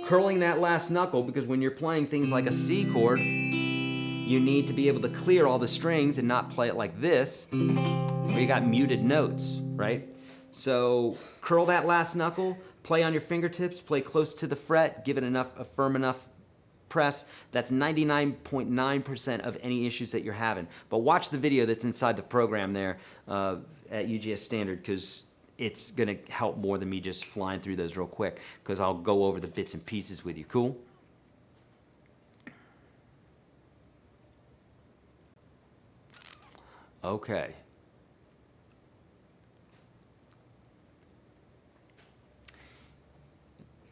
curling that last knuckle, because when you're playing things like a C chord, you need to be able to clear all the strings and not play it like this, where you got muted notes, right? So curl that last knuckle, play on your fingertips, play close to the fret, give it a firm enough press. That's 99.9% of any issues that you're having. But watch the video that's inside the program there at UGS Standard, because it's gonna help more than me just flying through those real quick, because I'll go over the bits and pieces with you. Cool? Okay.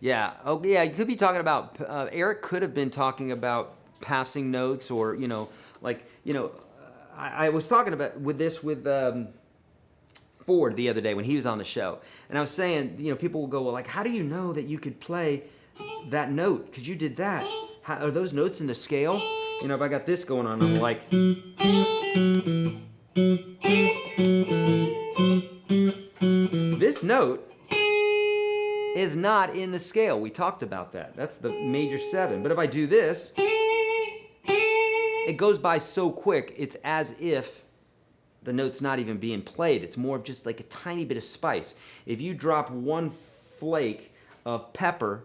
Yeah. Oh, yeah. You could be talking about. Eric could have been talking about passing notes, or I was talking about with Ford the other day when he was on the show, and I was saying, people will go, well, like, how do you know that you could play that note? Because you did that. Are those notes in the scale? If I got this going on, I'm like. This note is not in the scale. We talked about that. That's the major 7. But if I do this, it goes by so quick, it's as if the note's not even being played. It's more of just like a tiny bit of spice. If you drop one flake of pepper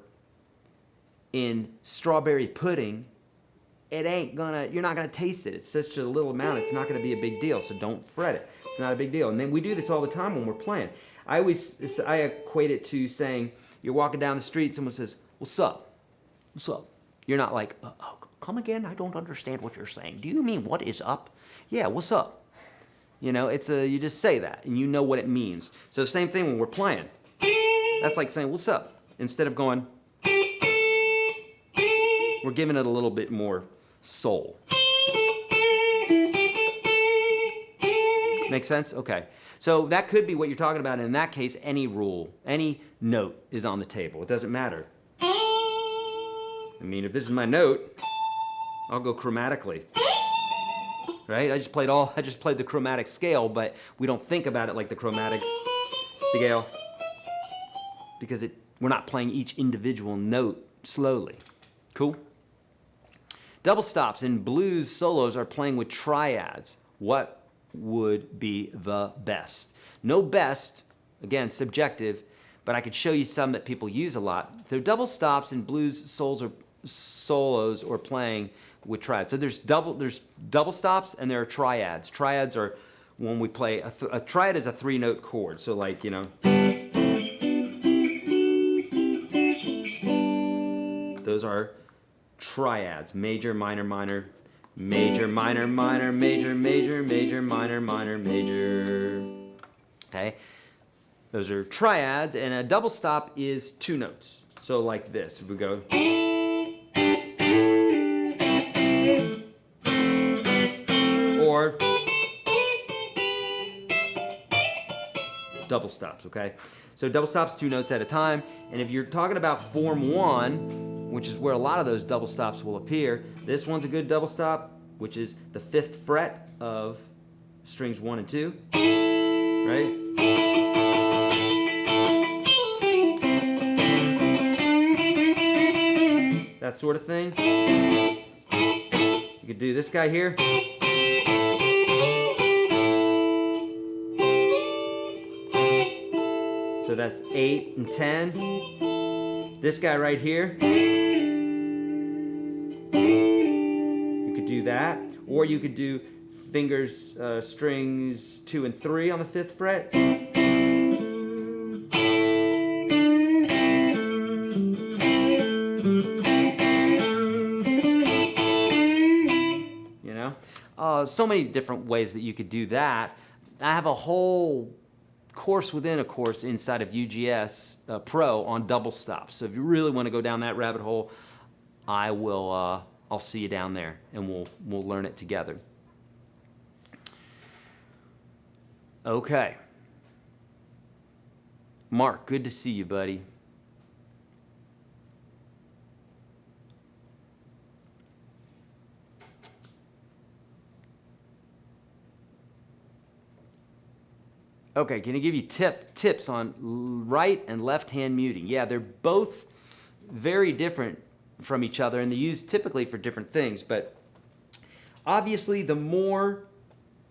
in strawberry pudding, you're not gonna taste it. It's such a little amount, it's not gonna be a big deal, so don't fret it. It's not a big deal. And then we do this all the time when we're playing. I equate it to saying, you're walking down the street, someone says, what's up? What's up? You're not like, come again? I don't understand what you're saying. Do you mean what is up? Yeah, what's up? You just say that, and you know what it means. So same thing when we're playing. That's like saying, what's up? Instead of going, we're giving it a little bit more soul. Make sense? Okay. So that could be what you're talking about. And in that case, any note is on the table. It doesn't matter. If this is my note, I'll go chromatically. Right? I just played the chromatic scale, but we don't think about it like the chromatic scale, because we're not playing each individual note slowly. Cool? Double stops in blues solos are playing with triads. What would be the best? No best, again, subjective, but I could show you some that people use a lot. So double stops in blues solos or playing with triads. So there's double stops and there are triads. Triads are when we play, a triad is a 3-note chord. So like, those are triads: major, minor, minor, major, minor, minor, major, major, major, minor, minor, major. Okay? Those are triads, and a double stop is 2 notes. So like this, if we go. Or double stops, okay? So double stops, 2 notes at a time. And if you're talking about form 1, which is where a lot of those double stops will appear, this one's a good double stop, which is the 5th fret of strings 1 and 2, right? That sort of thing. You could do this guy here. So that's 8 and 10. This guy right here. You could do that. Or you could do fingers, strings 2 and 3 on the 5th fret. So many different ways that you could do that. I have a whole course within a course inside of UGS Pro on double stops. So if you really want to go down that rabbit hole, I'll see you down there, and we'll learn it together. Okay. Mark, good to see you, buddy. Okay, can I give you tips on right and left hand muting? Yeah, they're both very different from each other, and they're used typically for different things. But obviously, the more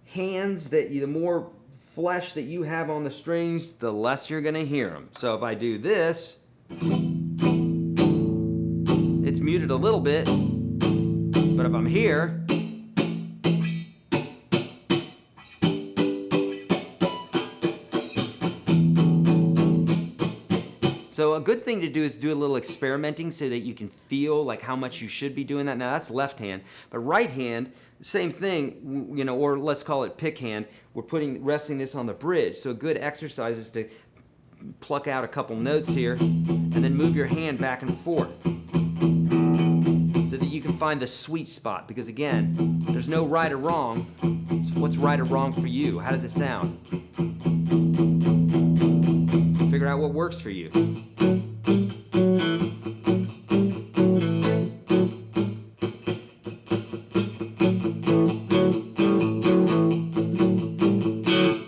hands that you, the more flesh that you have on the strings, the less you're going to hear them. So if I do this, it's muted a little bit, but if I'm here, so a good thing to do is do a little experimenting so that you can feel like how much you should be doing that. Now that's left hand, but right hand, same thing, you know, or let's call it pick hand. We're resting this on the bridge. So a good exercise is to pluck out a couple notes here and then move your hand back and forth so that you can find the sweet spot. Because again, there's no right or wrong. So what's right or wrong for you? How does it sound? Figure out what works for you.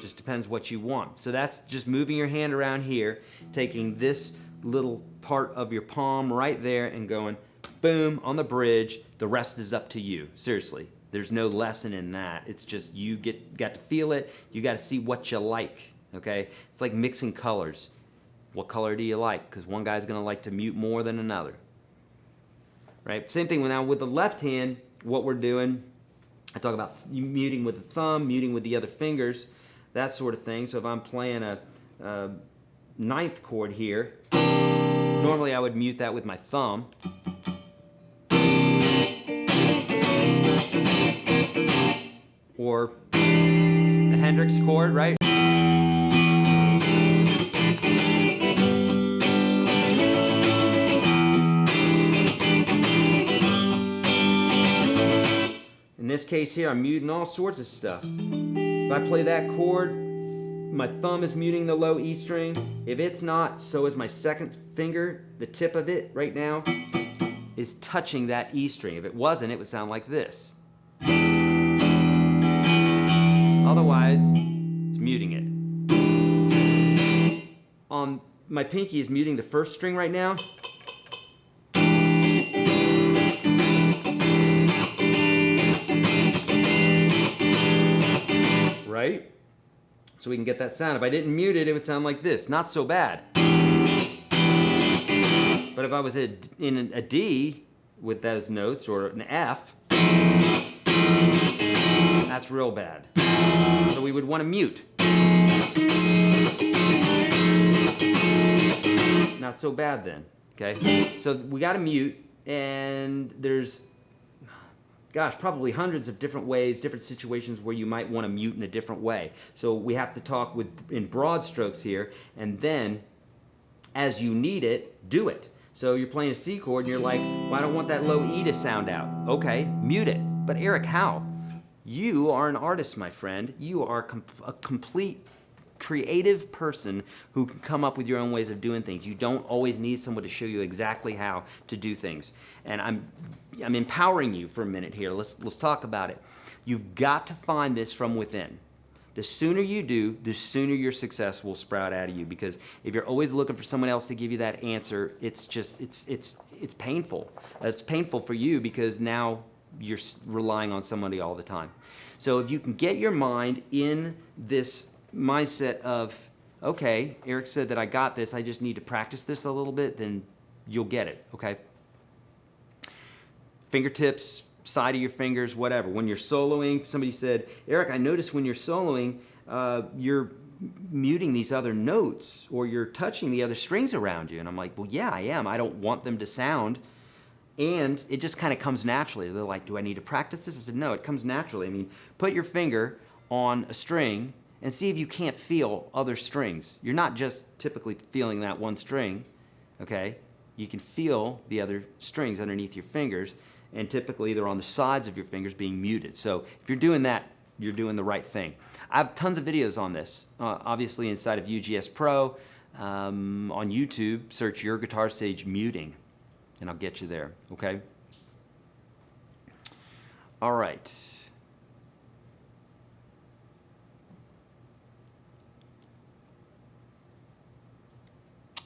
Just depends what you want. So that's just moving your hand around here, taking this little part of your palm right there and going boom on the bridge. The rest is up to you. Seriously. There's no lesson in that. It's just you got to feel it. You got to see what you like. Okay? It's like mixing colors. What color do you like? Because one guy's going to like to mute more than another. Right? Same thing now with the left hand, what we're doing, I talk about muting with the thumb, muting with the other fingers, that sort of thing. So if I'm playing a ninth chord here, normally I would mute that with my thumb. Or the Hendrix chord, right? In this case here, I'm muting all sorts of stuff. If I play that chord, my thumb is muting the low E string. If it's not, so is my second finger. The tip of it right now is touching that E string. If it wasn't, it would sound like this. Otherwise, it's muting it. My pinky is muting the first string right now. Right? So we can get that sound. If I didn't mute it, it would sound like this. Not so bad. But if I was in a D with those notes, or an F, that's real bad. So we would want to mute. Not so bad then, okay? So we got to mute, and there's, gosh, probably hundreds of different ways, different situations where you might want to mute in a different way. So we have to talk in broad strokes here, and then as you need it, do it. So you're playing a C chord, and you're like, well, I don't want that low E to sound out. Okay, mute it. But Eric, how? You are an artist, my friend. You are a complete creative person who can come up with your own ways of doing things. You don't always need someone to show you exactly how to do things. And I'm empowering you for a minute here. Let's talk about it. You've got to find this from within. The sooner you do, the sooner your success will sprout out of you. Because if you're always looking for someone else to give you that answer, it's painful. It's painful for you because now you're relying on somebody all the time. So if you can get your mind in this mindset of, okay, Eric said that I got this, I just need to practice this a little bit, then you'll get it, okay? Fingertips, side of your fingers, whatever. When you're soloing, somebody said, Eric, I noticed when you're soloing, you're muting these other notes, or you're touching the other strings around you. And I'm like, well, yeah, I am. I don't want them to sound. And it just kind of comes naturally. They're like, do I need to practice this? I said, no, it comes naturally. I mean, put your finger on a string and see if you can't feel other strings. You're not just typically feeling that one string, okay? You can feel the other strings underneath your fingers, and typically they're on the sides of your fingers being muted. So if you're doing that, you're doing the right thing. I have tons of videos on this, obviously inside of UGS Pro. On YouTube, search YourGuitarSage muting, and I'll get you there, okay? All right.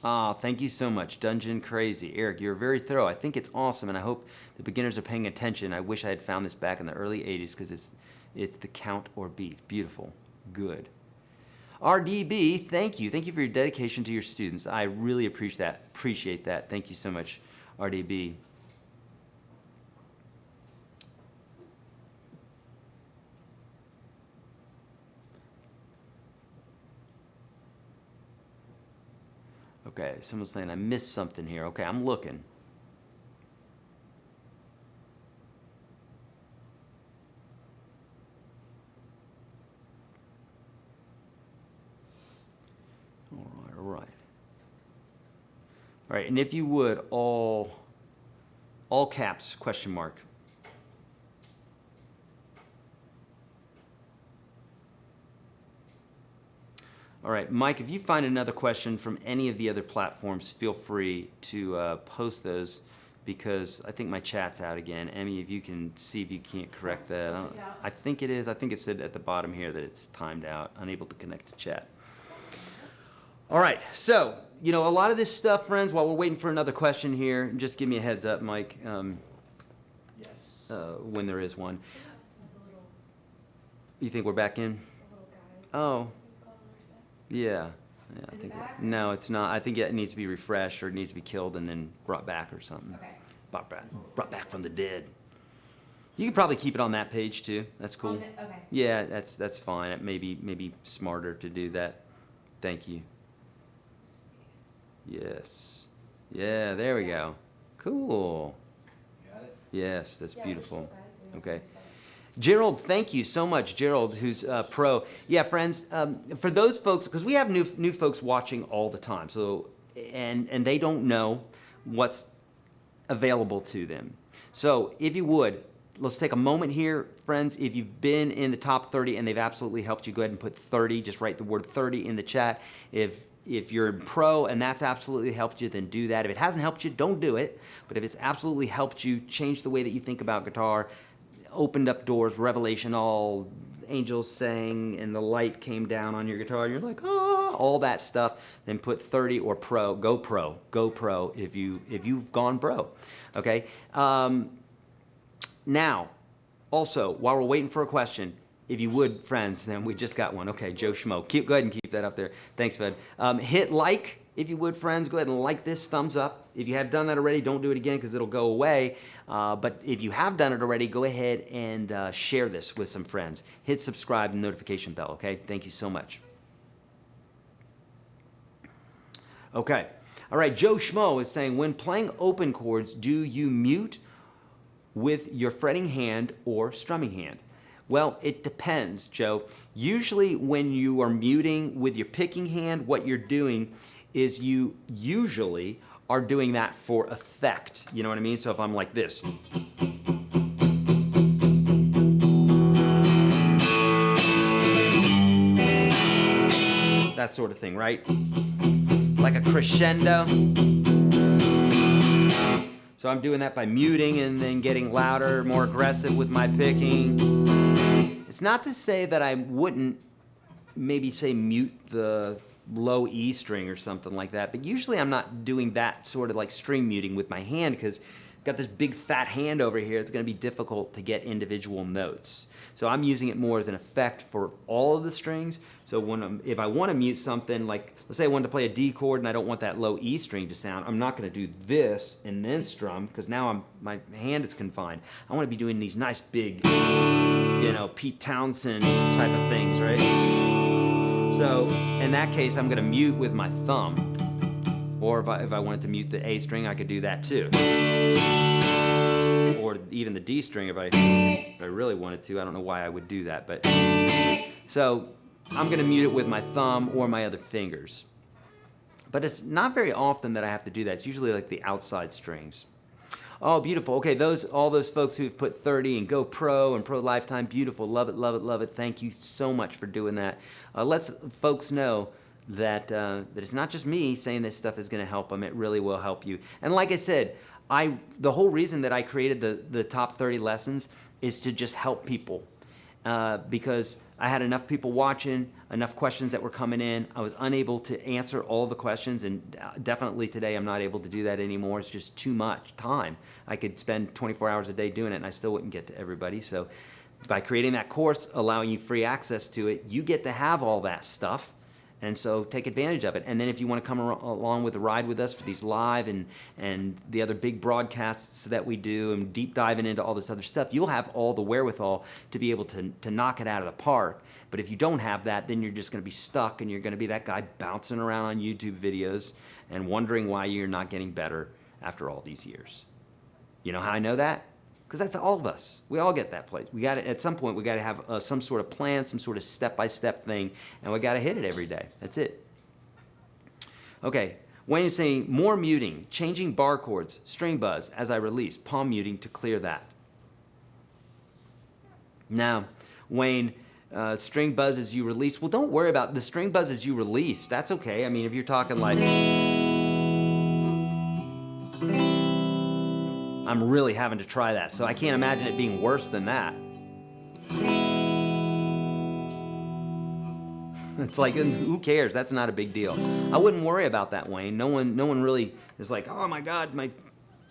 Thank you so much, Dungeon Crazy. Eric, you're very thorough. I think it's awesome, and I hope the beginners are paying attention. I wish I had found this back in the early 80s because it's the count or beat. Beautiful. Good. RDB, thank you. Thank you for your dedication to your students. I really appreciate that. Thank you so much, RDB. Okay, someone's saying I missed something here. Okay, I'm looking. All right. All right, and if you would, all caps, question mark. All right, Mike, if you find another question from any of the other platforms, feel free to post those because I think my chat's out again. Emmy, if you can see if you can't correct that. I think it is. I think it said at the bottom here that it's timed out, unable to connect to chat. All right, so, a lot of this stuff, friends, while we're waiting for another question here, just give me a heads up, Mike, Yes. when there is one. You think we're back in? Oh. Yeah, I think no, it's not. I think it needs to be refreshed or it needs to be killed and then brought back or something. Okay. Brought back from the dead. You could probably keep it on that page too. That's cool. Okay. Yeah, that's fine. It may be smarter to do that. Thank you. Yes. Yeah, there we go. Cool. Got it? Yes, that's beautiful. Okay. Gerald, thank you so much, Gerald, who's pro. Yeah, friends, for those folks, because we have new folks watching all the time, so and they don't know what's available to them. So if you would, let's take a moment here, friends. If you've been in the top 30 and they've absolutely helped you, go ahead and put 30. Just write the word 30 in the chat. If you're pro and that's absolutely helped you, then do that. If it hasn't helped you, don't do it. But if it's absolutely helped you change the way that you think about guitar, opened up doors, revelation, all angels sang and the light came down on your guitar, and you're like, all that stuff, then put 30 or pro. Go pro if you've gone pro. Okay. Now, also, while we're waiting for a question, if you would, friends, then we just got one. Okay, Joe Schmo. Go ahead and keep that up there. Thanks, Fed. Hit like, if you would, friends. Go ahead and like this, thumbs up. If you have done that already, don't do it again because it'll go away. But if you have done it already, go ahead and share this with some friends. Hit subscribe and notification bell, okay? Thank you so much. Okay. All right, Joe Schmo is saying, when playing open chords, do you mute with your fretting hand or strumming hand? Well, it depends, Joe. Usually when you are muting with your picking hand, what you're doing is you usually are doing that for effect. You know what I mean? So if I'm like this. That sort of thing, right? Like a crescendo. So I'm doing that by muting and then getting louder, more aggressive with my picking. It's not to say that I wouldn't maybe say mute the low E string or something like that, but usually I'm not doing that sort of like string muting with my hand because I've got this big fat hand over here. It's going to be difficult to get individual notes. So I'm using it more as an effect for all of the strings. So if I want to mute something, like let's say I wanted to play a D chord and I don't want that low E string to sound, I'm not going to do this and then strum because now my hand is confined. I want to be doing these nice big, Pete Townsend type of things, right? So in that case, I'm going to mute with my thumb. Or if I wanted to mute the A string, I could do that too. Or even the D string if I really wanted to. I don't know why I would do that, but so I'm going to mute it with my thumb or my other fingers. But it's not very often that I have to do that. It's usually like the outside strings. Oh, beautiful. Okay, all those folks who've put 30 and Go Pro and Pro Lifetime, beautiful. Love it, love it, love it. Thank you so much for doing that. Let's folks know that it's not just me saying this stuff is going to help them. It really will help you. And like I said, the whole reason that I created the top 30 lessons is to just help people. because I had enough people watching, enough questions that were coming in. I was unable to answer all the questions, and definitely today I'm not able to do that anymore. It's just too much time. I could spend 24 hours a day doing it, and I still wouldn't get to everybody. So by creating that course, allowing you free access to it, you get to have all that stuff. And so take advantage of it. And then if you want to come along with a ride with us for these live and the other big broadcasts that we do and deep diving into all this other stuff, you'll have all the wherewithal to be able to knock it out of the park. But if you don't have that, then you're just going to be stuck, and you're going to be that guy bouncing around on YouTube videos and wondering why you're not getting better after all these years. You know how I know that? Because that's all of us. We all get that place. We got to, at some point, we got to have some sort of plan, some sort of step-by-step thing, and we got to hit it every day. That's it. Okay, Wayne is saying more muting, changing bar chords, string buzz as I release, palm muting to clear that. Now, Wayne, string buzz as you release. Well, don't worry about the string buzz as you release. That's okay. I mean, if you're talking like, I'm really having to try that, so I can't imagine it being worse than that. It's like, who cares? That's not a big deal. I wouldn't worry about that, Wayne. No one really is like, oh my God, my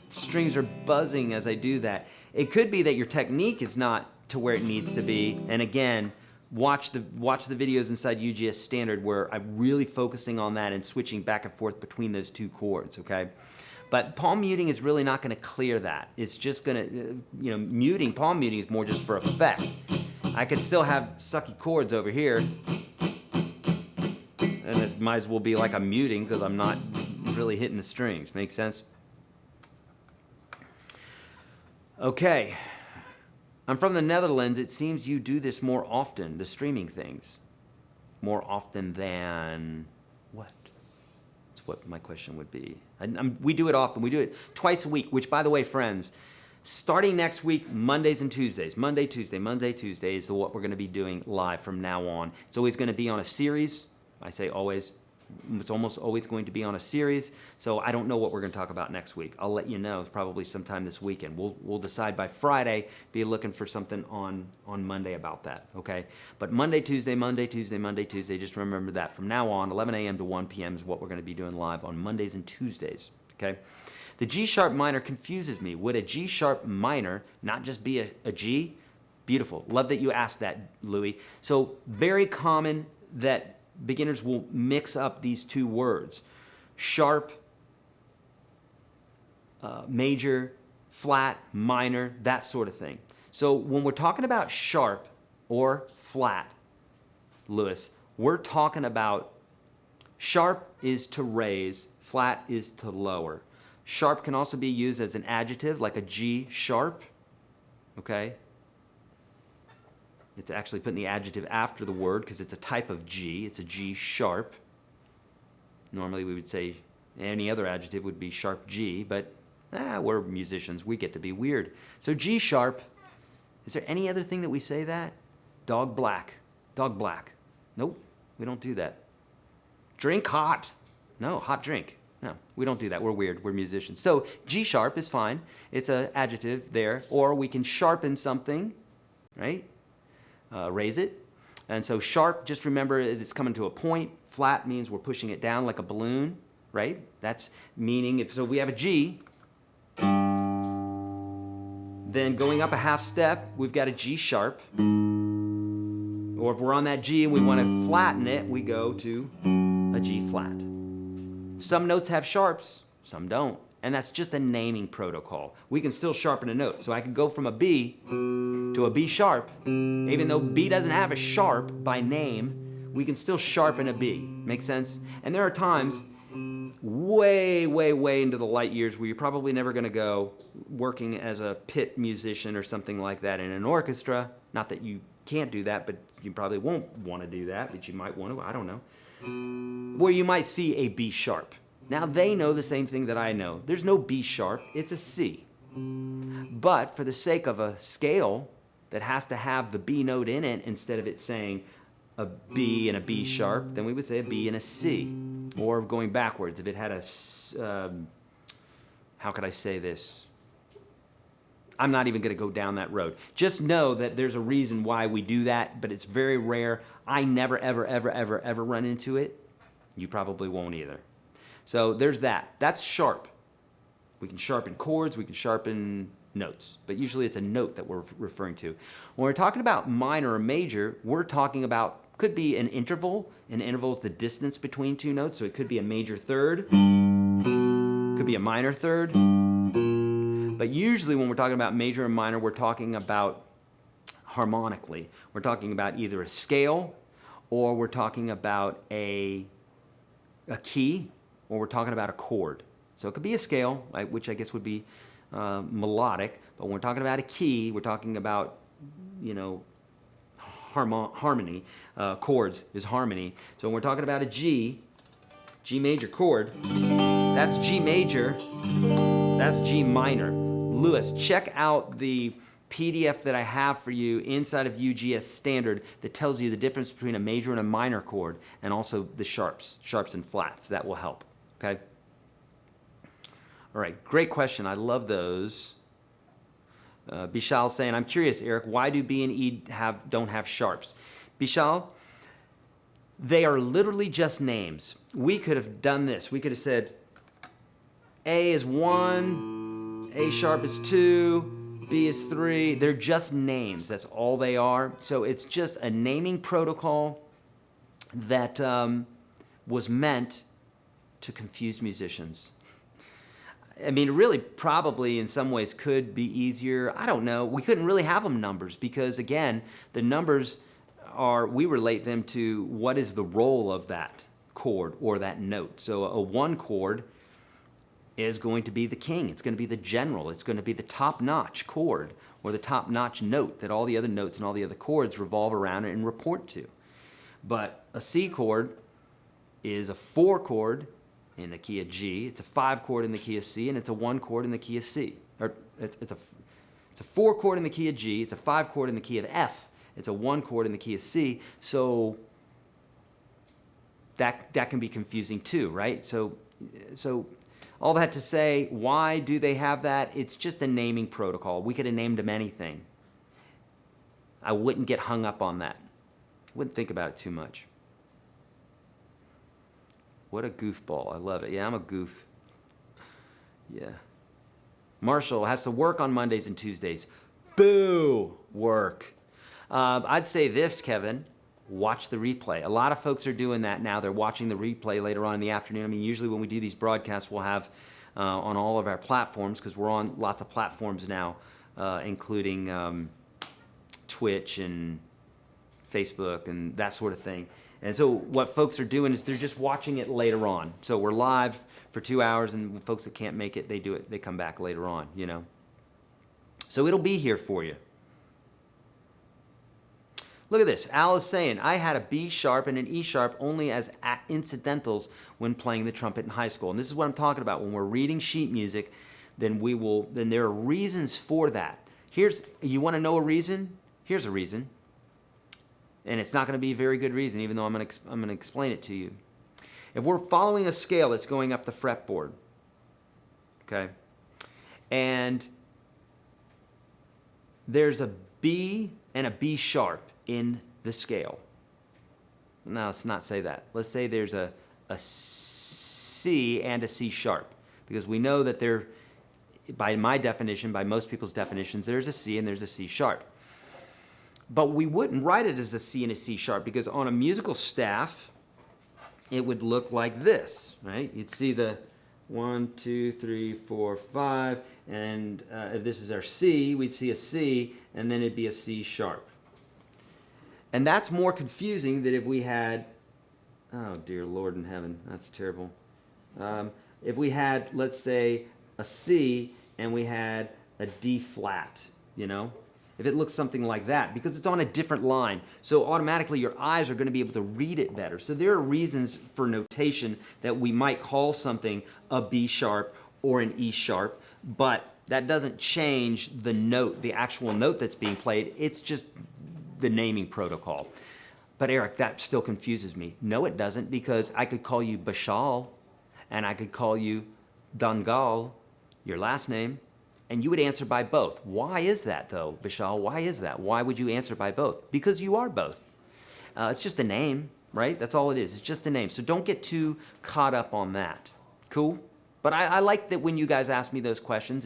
strings are buzzing as I do that. It could be that your technique is not to where it needs to be. And again, watch the videos inside UGS Standard where I'm really focusing on that and switching back and forth between those two chords, okay? But palm muting is really not going to clear that. It's just going to, palm muting is more just for effect. I could still have sucky chords over here, and it might as well be like I'm muting because I'm not really hitting the strings. Make sense? Okay. I'm from the Netherlands. It seems you do this more often, the streaming things. More often than what? That's what my question would be. We do it often. We do it twice a week, which, by the way, friends, starting next week, Mondays and Tuesdays. Monday, Tuesday is what we're going to be doing live from now on. It's always going to be on a series. I say always. It's almost always going to be on a series. So I don't know what we're going to talk about next week. I'll let you know probably sometime this weekend. We'll decide by Friday. Be looking for something on Monday about that, okay? But Monday, Tuesday. Just remember that from now on, 11 a.m. to 1 p.m. is what we're going to be doing live on Mondays and Tuesdays, okay? The G sharp minor confuses me. Would a G sharp minor not just be a G? Beautiful. Love that you asked that, Louis. So very common that beginners will mix up these two words. Sharp, major, flat, minor, that sort of thing. So when we're talking about sharp or flat, Louis, we're talking about sharp is to raise, flat is to lower. Sharp can also be used as an adjective, like a G sharp, okay? It's actually putting the adjective after the word because it's a type of G. It's a G sharp. Normally we would say any other adjective would be sharp G, but we're musicians. We get to be weird. So G sharp. Is there any other thing that we say that? Dog black. Dog black. Nope, we don't do that. Drink hot. No, hot drink. No, we don't do that. We're weird. We're musicians. So G sharp is fine. It's an adjective there. Or we can sharpen something, right? Raise it. And so sharp, just remember, is it's coming to a point. Flat means we're pushing it down like a balloon, right? That's meaning if we have a G, then going up a half step, we've got a G sharp. Or if we're on that G and we want to flatten it, we go to a G flat. Some notes have sharps, some don't. And that's just a naming protocol. We can still sharpen a note. So I could go from a B to a B sharp. Even though B doesn't have a sharp by name, we can still sharpen a B. Make sense? And there are times way, way, way into the light years where you're probably never going to go working as a pit musician or something like that in an orchestra. Not that you can't do that, but you probably won't want to do that, but you might want to, I don't know. Where you might see a B sharp. Now they know the same thing that I know. There's no B sharp, it's a C. But for the sake of a scale that has to have the B note in it, instead of it saying a B and a B sharp, then we would say a B and a C. Or going backwards, if it had a, how could I say this? I'm not even going to go down that road. Just know that there's a reason why we do that, but it's very rare. I never, ever, ever, ever, ever run into it. You probably won't either. So there's that. That's sharp. We can sharpen chords, we can sharpen notes, but usually it's a note that we're referring to. When we're talking about minor or major, we're talking about, could be an interval. An interval is the distance between two notes, so it could be a major third, could be a minor third. But usually when we're talking about major and minor, we're talking about harmonically. We're talking about either a scale, or we're talking about a key, or we're talking about a chord. So it could be a scale, right, which I guess would be melodic, but when we're talking about a key, we're talking about, you know, harmony. Chords is harmony. So when we're talking about a G major chord, that's G major, that's G minor. Lewis, check out the PDF that I have for you inside of UGS Standard that tells you the difference between a major and a minor chord, and also the sharps and flats. That will help, okay? All right, great question. I love those. Bishal's saying, I'm curious, Eric, why do B and E don't have sharps? Bishal, they are literally just names. We could have done this. We could have said A is 1, A sharp is 2, B is 3. They're just names. That's all they are. So it's just a naming protocol that was meant to confuse musicians. I mean, really probably in some ways could be easier. I don't know. We couldn't really have them numbers because, again, the numbers are, we relate them to what is the role of that chord or that note. So a 1 chord is going to be the king. It's going to be the general. It's going to be the top-notch chord or the top-notch note that all the other notes and all the other chords revolve around and report to. But a C chord is a 4 chord in the key of G, it's a 5 chord in the key of C, and it's a 1 chord in the key of C. Or it's a 4 chord in the key of G, it's a 5 chord in the key of F, it's a 1 chord in the key of C. So that can be confusing too, right? So all that to say, why do they have that? It's just a naming protocol. We could have named them anything. I wouldn't get hung up on that. Wouldn't think about it too much. What a goofball. I love it. Yeah, I'm a goof. Yeah. Marshall has to work on Mondays and Tuesdays. Boo! Work. I'd say this, Kevin. Watch the replay. A lot of folks are doing that now. They're watching the replay later on in the afternoon. I mean, usually when we do these broadcasts, we'll have on all of our platforms, because we're on lots of platforms now, including Twitch and Facebook and that sort of thing. And so what folks are doing is they're just watching it later on. So we're live for 2 hours, and folks that can't make it, they come back later on, you know. So it'll be here for you. Look at this. Al is saying, I had a B sharp and an E sharp only as incidentals when playing the trumpet in high school. And this is what I'm talking about. When we're reading sheet music, then there are reasons for that. You want to know a reason? Here's a reason. And it's not going to be a very good reason, even though I'm going to explain it to you. If we're following a scale that's going up the fretboard, okay, and there's a B and a B sharp in the scale. Now, let's not say that. Let's say there's a C and a C sharp, because we know that by my definition, by most people's definitions, there's a C and there's a C sharp. But we wouldn't write it as a C and a C sharp, because on a musical staff, it would look like this, right? You'd see the 1, 2, 3, 4, 5, and if this is our C, we'd see a C, and then it'd be a C sharp. And that's more confusing than if we had, oh dear Lord in heaven, that's terrible. If we had, let's say, a C and we had a D flat, you know? If it looks something like that, because it's on a different line. So automatically your eyes are going to be able to read it better. So there are reasons for notation that we might call something a B sharp or an E sharp, but that doesn't change the note, the actual note that's being played. It's just the naming protocol. But Eric, that still confuses me. No, it doesn't, because I could call you Bashal and I could call you Dangal, your last name, And you would answer by both. Why is that, though, Vishal? Why is that? Why would you answer by both? Because you are both. It's just a name, right? That's all it is. It's just a name. So don't get too caught up on that. Cool? But I like that when you guys ask me those questions.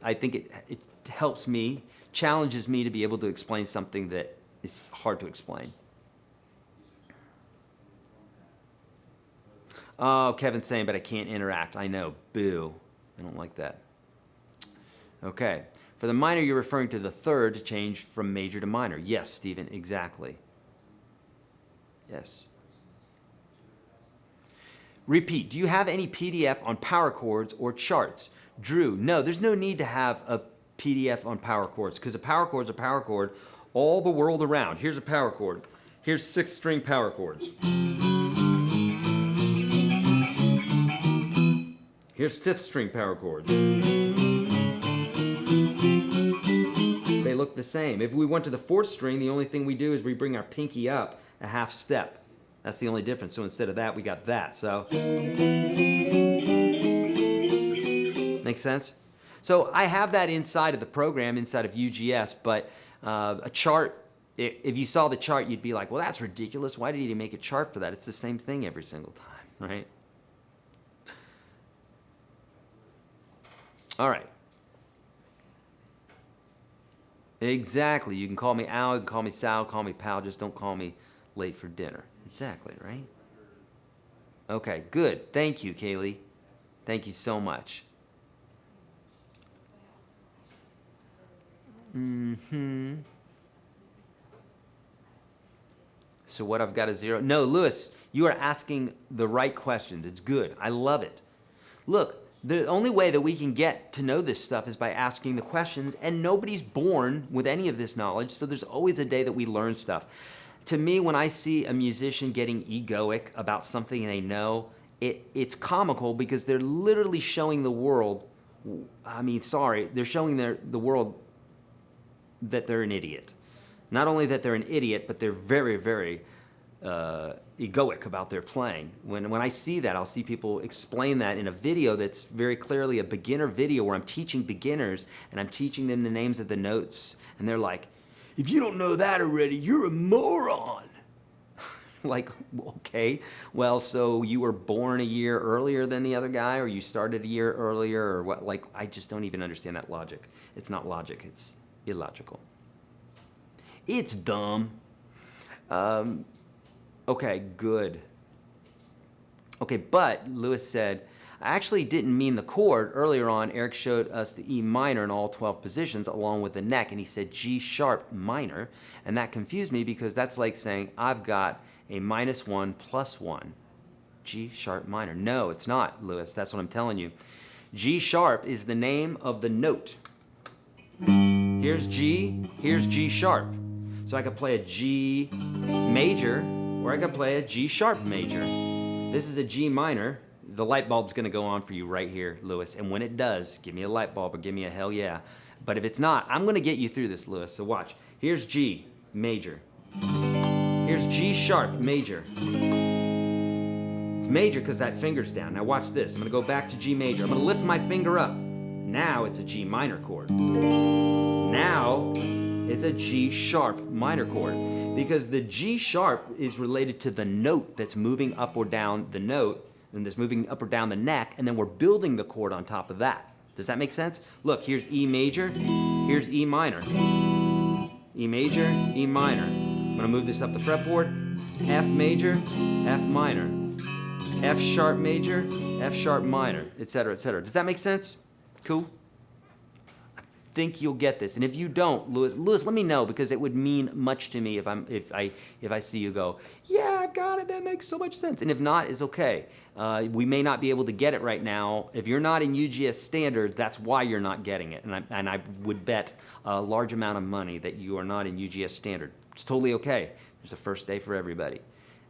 I think it helps me, challenges me to be able to explain something that is hard to explain. Oh, Kevin's saying, but I can't interact. I know. Boo. I don't like that. Okay. For the minor, you're referring to the third to change from major to minor. Yes, Stephen, exactly. Yes. Repeat, do you have any PDF on power chords or charts? Drew, no, there's no need to have a PDF on power chords because a power chord's a power chord all the world around. Here's a power chord. Here's 6-string power chords. Here's 5th-string power chords. They look the same. If we went to the 4th string, the only thing we do is we bring our pinky up a half step. That's the only difference. So instead of that, we got that. So, make sense? So I have that inside of the program, inside of UGS, but a chart, if you saw the chart, you'd be like, well, that's ridiculous. Why did he make a chart for that? It's the same thing every single time, right? All right. Exactly. You can call me Al, you can call me Sal, call me Pal, just don't call me late for dinner. Exactly, right? Okay, good. Thank you, Kaylee. Thank you so much. So what, I've got a 0? No, Lewis, you are asking the right questions. It's good. I love it. Look, the only way that we can get to know this stuff is by asking the questions, and nobody's born with any of this knowledge, so there's always a day that we learn stuff. To me, when I see a musician getting egoic about something they know, it's comical because they're literally showing the world, they're showing the world that they're an idiot. Not only that they're an idiot, but they're very, very egoic about their playing. When I see that, I'll see people explain that in a video that's very clearly a beginner video where I'm teaching beginners and I'm teaching them the names of the notes, and they're like, if you don't know that already, you're a moron. Like, okay, well, so you were born a year earlier than the other guy, or you started a year earlier, or what? Like, I just don't even understand that logic. It's not logic, it's illogical. It's dumb. Okay, good. Okay, but Lewis said, I actually didn't mean the chord. Earlier on, Eric showed us the E minor in all 12 positions along with the neck, and he said G sharp minor, and that confused me because that's like saying I've got a -1 + 1. G sharp minor. No, it's not, Lewis. That's what I'm telling you. G sharp is the name of the note. Here's G sharp. So I could play a G major, or I could play a G sharp major. This is a G minor. The light bulb's gonna go on for you right here, Lewis. And when it does, give me a light bulb or give me a hell yeah. But if it's not, I'm gonna get you through this, Lewis, so watch. Here's G major. Here's G sharp major. It's major because that finger's down. Now watch this. I'm gonna go back to G major. I'm gonna lift my finger up. Now it's a G minor chord. Now it's a G sharp minor chord because the G sharp is related to the note that's moving up or down the note, and that's moving up or down the neck, and then we're building the chord on top of that. Does that make sense? Look, here's E major, here's E minor. E major, E minor. I'm gonna move this up the fretboard. F major, F minor. F sharp major, F sharp minor, etc., etc. Does that make sense? Cool? I think you'll get this. And if you don't, Lewis, let me know, because it would mean much to me if I see you go, yeah, I've got it, that makes so much sense. And if not, it's okay. We may not be able to get it right now. If you're not in UGS standard, that's why you're not getting it. And I would bet a large amount of money that you are not in UGS standard. It's totally okay. There's a first day for everybody.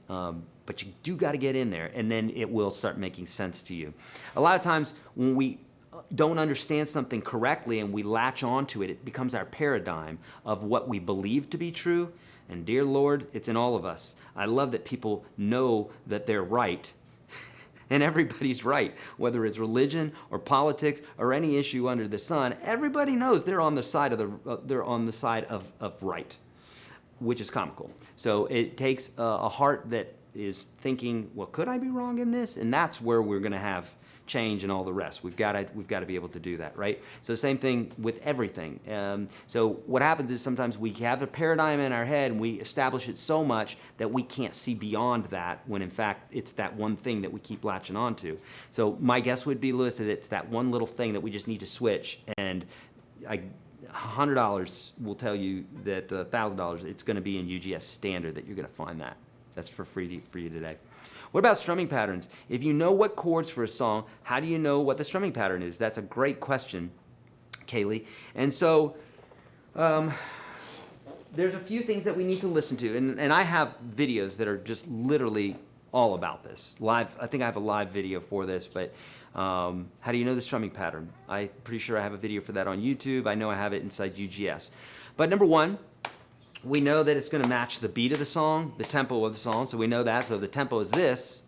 But you do got to get in there, and then it will start making sense to you. A lot of times when we don't understand something correctly and we latch onto it, it becomes our paradigm of what we believe to be true. And dear Lord, it's in all of us. I love that people know that they're right and everybody's right. Whether it's religion or politics or any issue under the sun, everybody knows they're on the side of right, which is comical. So it takes a heart that is thinking, well, could I be wrong in this? And that's where we're going to have change and all the rest. We've got to be able to do that, right? So same thing with everything. So what happens is sometimes we have a paradigm in our head and we establish it so much that we can't see beyond that, when in fact it's that one thing that we keep latching onto. So my guess would be, Lewis, that it's that one little thing that we just need to switch. And $100 will tell you that $1,000, it's going to be in UGS standard that you're going to find that. That's for free for you today. What about strumming patterns? If you know what chords for a song, how do you know what the strumming pattern is? That's a great question, Kaylee. And so there's a few things that we need to listen to. And I have videos that are just literally all about this. Live. I think I have a live video for this, but how do you know the strumming pattern? I'm pretty sure I have a video for that on YouTube. I know I have it inside UGS. But number one, we know that it's going to match the beat of the song, the tempo of the song, so we know that. So if the tempo is this,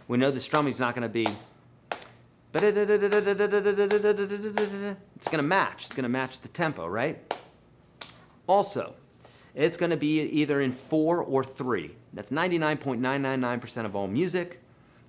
we know the strumming is not going to be, it's going to match. It's going to match the tempo, right? Also, it's going to be either in 4 or 3. That's 99.999% of all music.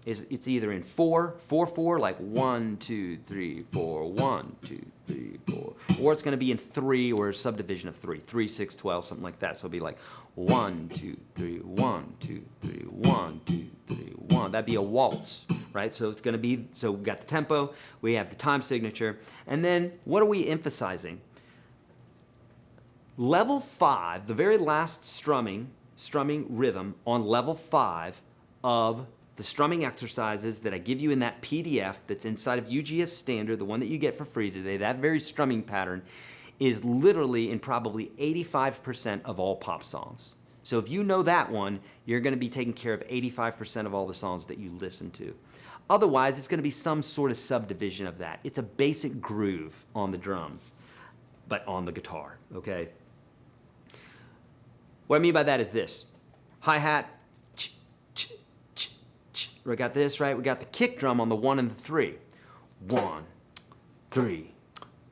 It's either in 4, 4, 4, like 1, 2, 3, 4, 1, 2, 3, 4, or it's going to be in 3 or a subdivision of 3, 3, 6, 12, something like that. So it'll be like 1, 2, 3, 1, 2, 3, 1, 2, 3, 1. That'd be a waltz, right? So it's going to be, so we've got the tempo, we have the time signature, and then what are we emphasizing? Level 5, the very last strumming rhythm on level 5 of the strumming exercises that I give you in that PDF that's inside of UGS Standard, the one that you get for free today, that very strumming pattern is literally in probably 85% of all pop songs. So if you know that one, you're going to be taking care of 85% of all the songs that you listen to. Otherwise, it's going to be some sort of subdivision of that. It's a basic groove on the drums, but on the guitar, okay? What I mean by that is this. Hi-hat, we got this, right? We got the kick drum on the 1 and the 3. 1, 3,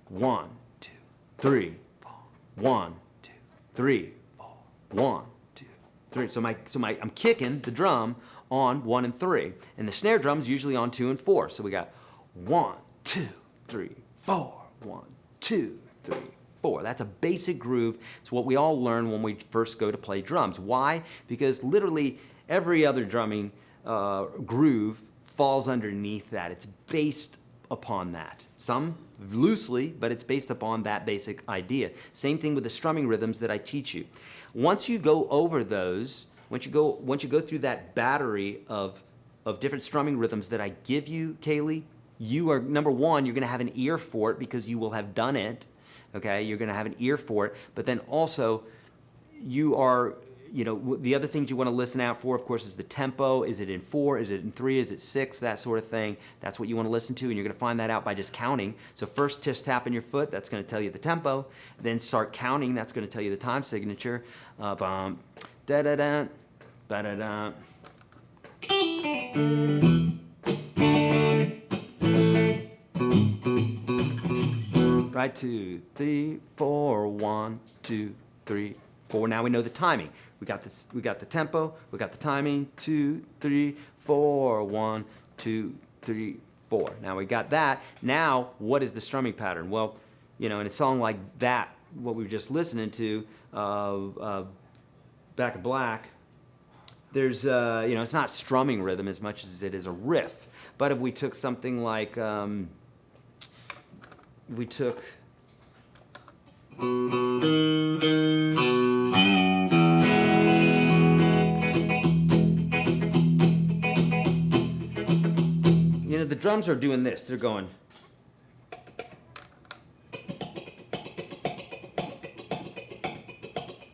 1, 2, 3, 4. 1, 2, 3, 4. 1, 2, 3. So I'm kicking the drum on 1 and 3, and the snare drum's usually on 2 and 4. So we got 1, 2, 3, 4. 1, 2, 3, 4. That's a basic groove. It's what we all learn when we first go to play drums. Why? Because literally every other drumming groove falls underneath that. It's based upon that. Some loosely, but it's based upon that basic idea. Same thing with the strumming rhythms that I teach you. Once you go over those, once you go through that battery of different strumming rhythms that I give you, Kaylee, you are, number one, you're going to have an ear for it because you will have done it. Okay, you're going to have an ear for it, but then also you are, you know, the other things you want to listen out for, of course, is the tempo. Is it in 4? Is it in 3? Is it 6? That sort of thing. That's what you want to listen to, and you're going to find that out by just counting. So first, just tapping your foot. That's going to tell you the tempo. Then start counting. That's going to tell you the time signature. Bum, da da da, da da da. Right, 2, 3, 4, 1, 2, 3, 4. Now we know the timing. We got the tempo, we got the timing. 2, 3, 4, 1, 2, 3, 4. Now we got that. Now, what is the strumming pattern? Well, you know, in a song like that, what we were just listening to, Back in Black, there's, you know, it's not strumming rhythm as much as it is a riff. But if we took something like, we took, you know, the drums are doing this. They're going.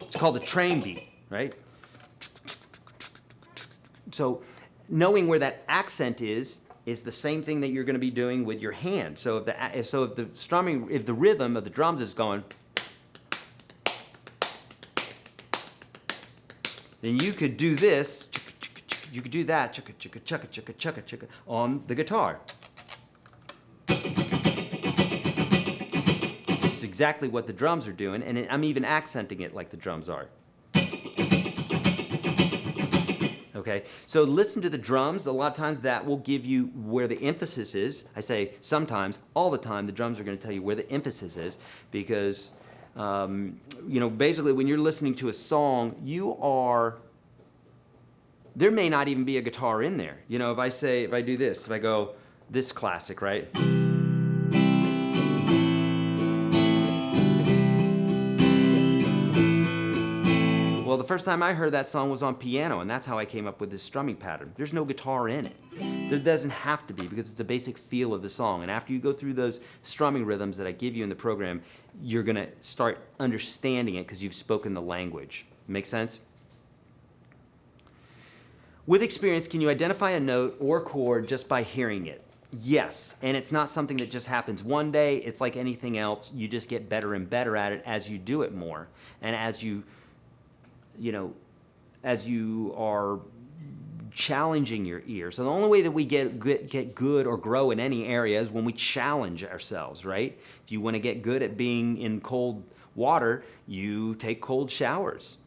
It's called the train beat, right? So knowing where that accent is the same thing that you're going to be doing with your hand. So if the strumming, if the rhythm of the drums is going, then you could do this, you could do that, chugga, chugga, chugga, chugga, chugga, chugga, on the guitar. This is exactly what the drums are doing, and I'm even accenting it like the drums are. Okay, so listen to the drums. A lot of times that will give you where the emphasis is. I say sometimes, all the time, the drums are going to tell you where the emphasis is because, you know, basically when you're listening to a song, there may not even be a guitar in there. You know, if I do this, if I go this classic, right? Well, the first time I heard that song was on piano, and that's how I came up with this strumming pattern. There's no guitar in it. There doesn't have to be because it's a basic feel of the song. And after you go through those strumming rhythms that I give you in the program, you're going to start understanding it because you've spoken the language. Make sense? With experience, can you identify a note or chord just by hearing it? Yes, and it's not something that just happens one day. It's like anything else. You just get better and better at it as you do it more. And as you are challenging your ear. So the only way that we get good or grow in any area is when we challenge ourselves, right? If you want to get good at being in cold water, you take cold showers.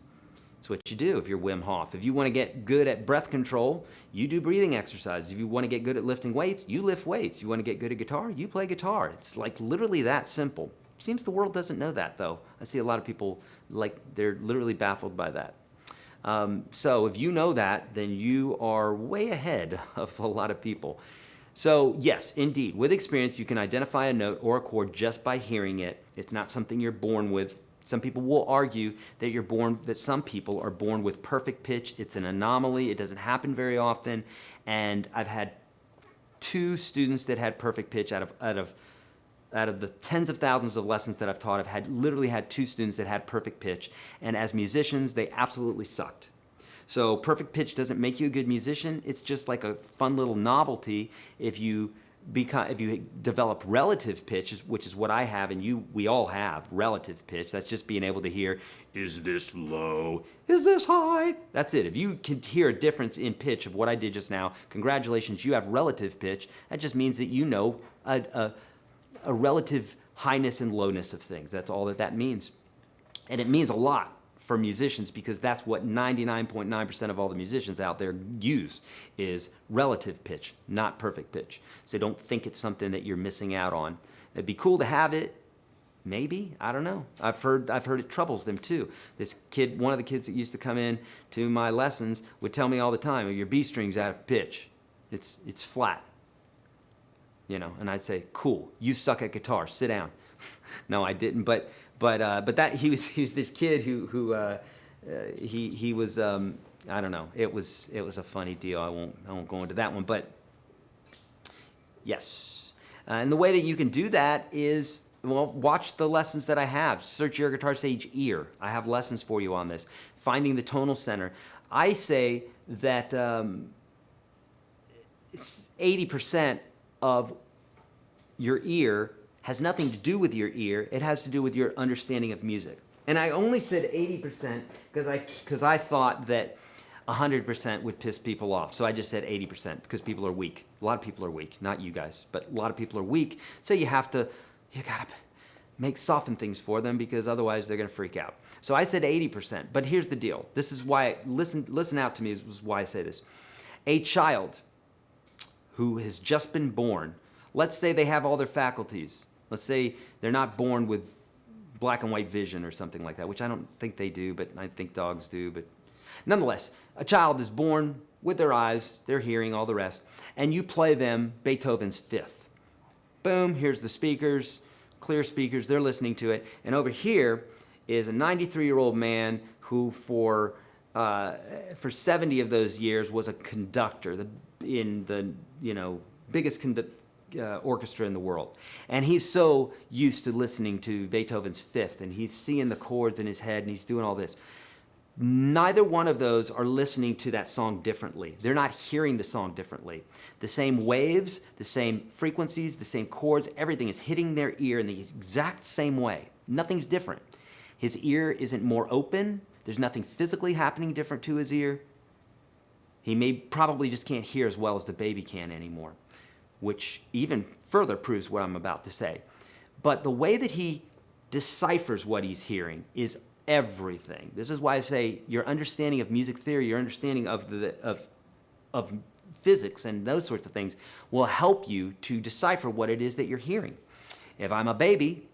That's what you do if you're Wim Hof. If you want to get good at breath control, you do breathing exercises. If you want to get good at lifting weights, you lift weights. You want to get good at guitar, you play guitar. It's like literally that simple. Seems the world doesn't know that, though. I see a lot of people, like, they're literally baffled by that. So if you know that, then you are way ahead of a lot of people. So yes, indeed, with experience, you can identify a note or a chord just by hearing it. It's not something you're born with. Some people will argue that some people are born with perfect pitch. It's an anomaly. It doesn't happen very often. And I've had 2 students that had perfect pitch out of the tens of thousands of lessons that I've taught. I've literally had 2 students that had perfect pitch, and as musicians, they absolutely sucked. So perfect pitch doesn't make you a good musician. It's just like a fun little novelty if you develop relative pitch, which is what I have, and we all have relative pitch. That's just being able to hear, is this low? Is this high? That's it. If you can hear a difference in pitch of what I did just now, congratulations, you have relative pitch. That just means that you know a relative highness and lowness of things. That's all that means. And it means a lot for musicians because that's what 99.9% of all the musicians out there use is relative pitch, not perfect pitch. So don't think it's something that you're missing out on. It'd be cool to have it, maybe, I don't know. I've heard it troubles them too. This kid, one of the kids that used to come in to my lessons would tell me all the time, your B string's out of pitch. It's flat. You know, and I'd say, cool, you suck at guitar, sit down. No, I didn't, but that he was this kid who he was I don't know, it was a funny deal. I won't go into that one, but yes, and the way that you can do that is, well, watch the lessons that I have. Search YourGuitarSage ear. I have lessons for you on this. Finding the tonal center. I say that 80% of your ear has nothing to do with your ear. It has to do with your understanding of music. And I only said 80% because I thought that 100% would piss people off. So I just said 80% because people are weak. A lot of people are weak, not you guys, but a lot of people are weak. So you gotta soften things for them because otherwise they're gonna freak out. So I said 80%, but here's the deal. This is why, listen out to me, this is why I say this. A child who has just been born, let's say they have all their faculties. Let's say they're not born with black and white vision or something like that, which I don't think they do, but I think dogs do. But nonetheless, a child is born with their eyes, their hearing, all the rest, and you play them Beethoven's Fifth. Boom, here's the speakers, clear speakers, they're listening to it. And over here is a 93-year-old man who for 70 of those years was a conductor in the biggest orchestra in the world. And he's so used to listening to Beethoven's Fifth, and he's seeing the chords in his head, and he's doing all this. Neither one of those are listening to that song differently. They're not hearing the song differently. The same waves, the same frequencies, the same chords, everything is hitting their ear in the exact same way. Nothing's different. His ear isn't more open. There's nothing physically happening different to his ear. He probably just can't hear as well as the baby can anymore, which even further proves what I'm about to say. But the way that he deciphers what he's hearing is everything. This is why I say your understanding of music theory, your understanding of of physics and those sorts of things will help you to decipher what it is that you're hearing. If I'm a baby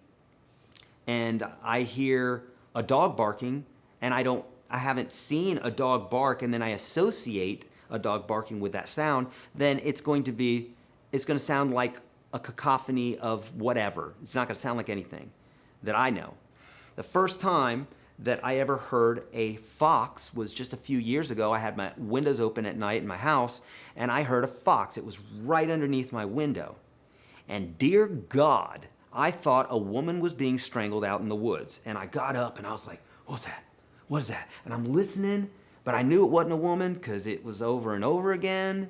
and I hear a dog barking and I haven't seen a dog bark and then I associate a dog barking with that sound, then it's going to sound like a cacophony of whatever. It's not going to sound like anything that I know. The first time that I ever heard a fox was just a few years ago. I had my windows open at night in my house, and I heard a fox. It was right underneath my window. And dear God, I thought a woman was being strangled out in the woods. And I got up and I was like, what's that? What is that? And I'm listening, but I knew it wasn't a woman because it was over and over again,